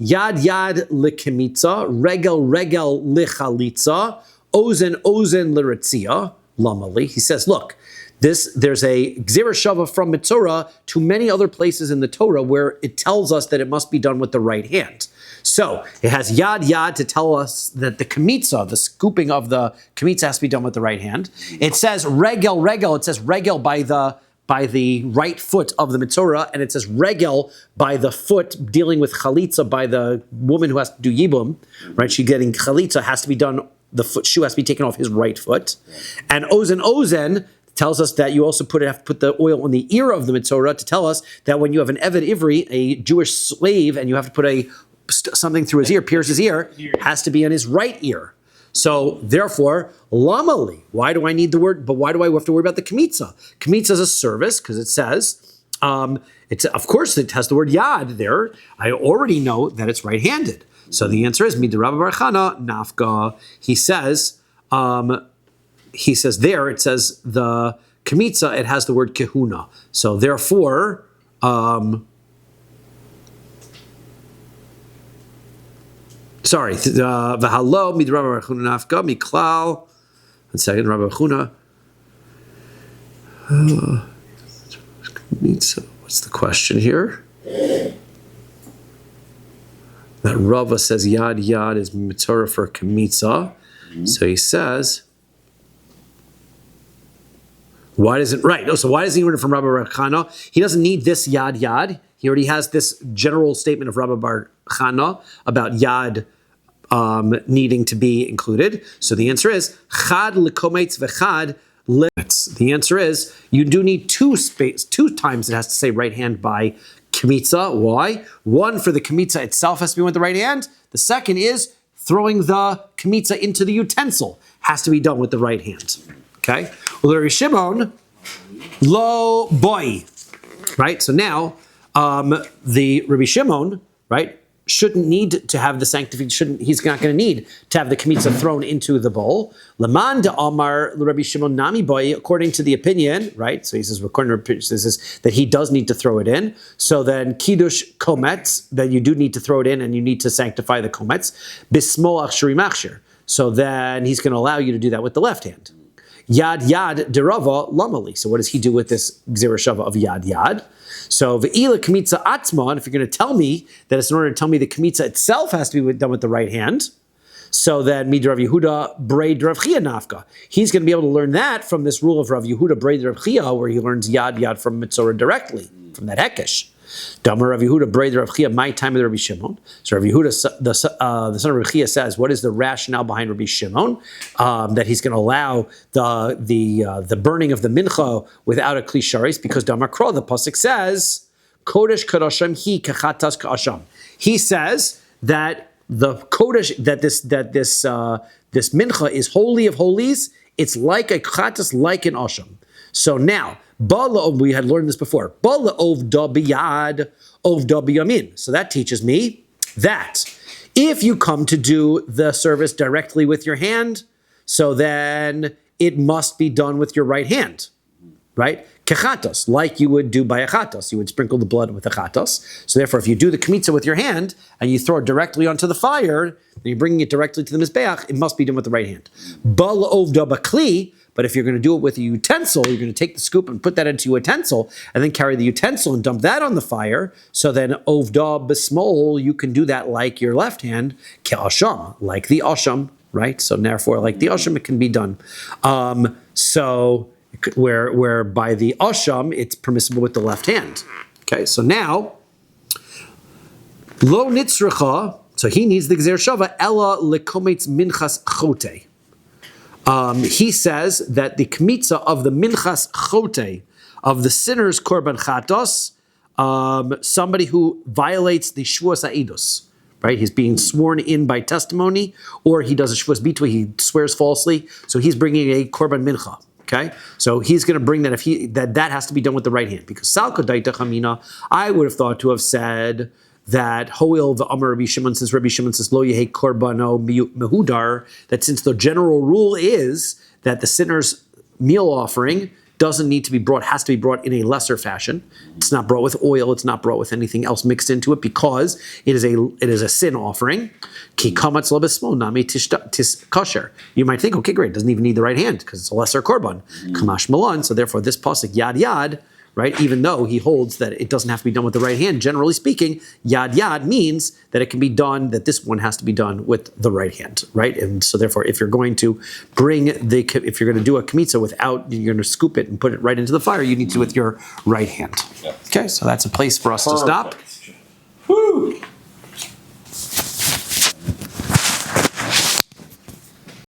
yad yad lekemitza, regel regel lichalitza, ozen ozen liritzia lamali. He says, look, there's a gzira shava from Mitzorah to many other places in the Torah where it tells us that it must be done with the right hand. So it has yad yad to tell us that the kemitza, the scooping of the kemitza, has to be done with the right hand. It says regel regel. It says regel by the by the right foot of the Mitzorah, and it says regel by the foot, dealing with chalitza by the woman who has to do yibum, right? She getting chalitza has to be done, the foot shoe has to be taken off his right foot. And ozen tells us that you also have to put the oil on the ear of the Mitzorah to tell us that when you have an Eved Ivri, a Jewish slave, and you have to put something through his ear, pierce his ear, has to be on his right ear. So therefore, lamali, why do I need the word, but why do I have to worry about the kmitza? Kmitza is a service, because it says, of course it has the word yad there. I already know that it's right-handed. So the answer is, midrabba bar Chana nafka. He says there, it says the kmitza, it has the word kehuna. So therefore, sorry, v'halo midrabba bar Chana nafka miklal. 1 second, Rabbi Chuna. What's the question here? That Rava says yad is mitzvah for kmitza. So he says, why doesn't so why does he learn it from Rabbi Bar Chana? He doesn't need this yad. He already has this general statement of Rabbi Bar Chana about yad needing to be included. So the answer is chad lekometz v'chad limits. The answer is you do need two times it has to say right hand by kmitza. Why? One, for the kmitza itself has to be with the right hand. The second is throwing the kmitza into the utensil has to be done with the right hand. Okay? Well, Rabbi Shimon, lo boy. Right? So now the Rabbi Shimon, right, shouldn't need to have the sanctification. He's not going to need to have the kmitza thrown into the bowl. Laman de Amar Rabbi Shimon Nami Boy, according to the opinion, right? So he says, according to the opinion, this is that he does need to throw it in. So then kiddush kometz, then you do need to throw it in, and you need to sanctify the kometz. Bismoach shuri machshir. So then he's going to allow you to do that with the left hand. Yad derava lamali. So what does he do with this gzera shava of yad? So ve'ila kmitza atzma, and if you're going to tell me that it's in order to tell me the kmitza itself has to be done with the right hand, so then midrav Yehuda braid Rav Chia nafka. He's going to be able to learn that from this rule of Rav Yehuda braid Rav Chia, where he learns yad from Mitzorah directly, from that hekesh. Damar Rav Yehuda braid Rav Chia, my time of the Rabbi Shimon. So Rav Yehuda, the son of Rav Chia, says, what is the rationale behind Rabbi Shimon? That he's going to allow the burning of the mincha without a kli sharis, because Damar Kro, the pasuk says, Kodesh Kadashim hi kachatas ka'asham. He says that the Kodesh, that this mincha is holy of holies. It's like a chatas, like an asham. So now, we had learned this before. Ovda biyad, ovda biyamin. So that teaches me that if you come to do the service directly with your hand, so then it must be done with your right hand, right? Kechatos, like you would do by a chatos. You would sprinkle the blood with a chatos. So therefore, if you do the kmitza with your hand and you throw it directly onto the fire, and you're bringing it directly to the mizbeach, it must be done with the right hand. Bala ovda bakli. But if you're going to do it with a utensil, you're going to take the scoop and put that into a utensil, and then carry the utensil and dump that on the fire. So then, ovda besmol, you can do that like your left hand, ke'asham, like the asham, right? So therefore, like the asham, it can be done. So where by the asham, it's permissible with the left hand. Okay, so now, lo nitzracha, so he needs the gzer shava, ella lekometz minchas chote. He says that the kmitza of the minchas chote, of the sinner's korban chatos, somebody who violates the shvuas ha'edus, right? He's being sworn in by testimony, or he does a shvuas bitui, he swears falsely, so he's bringing a korban mincha. Okay, so he's going to bring that that has to be done with the right hand, because salka daita chamina, I would have thought to have said that hoil the Amar Rabbi Shimon says lo yehe korbano mehudar, that since the general rule is that the sinner's meal offering doesn't need to be brought, has to be brought in a lesser fashion. It's not brought with oil, it's not brought with anything else mixed into it, because it is a sin offering. Ki kamatz lo besmo nami tis kosher. You might think, okay, great, it doesn't even need the right hand because it's a lesser korban. Kamash malan, so therefore this pasuk yad, right? Even though he holds that it doesn't have to be done with the right hand. Generally speaking, yad means that it can be done, that this one has to be done with the right hand, right? And so therefore, if you're going to if you're going to do a kmitza without, you're going to scoop it and put it right into the fire, you need to do it with your right hand. Okay, so that's a place for us to stop.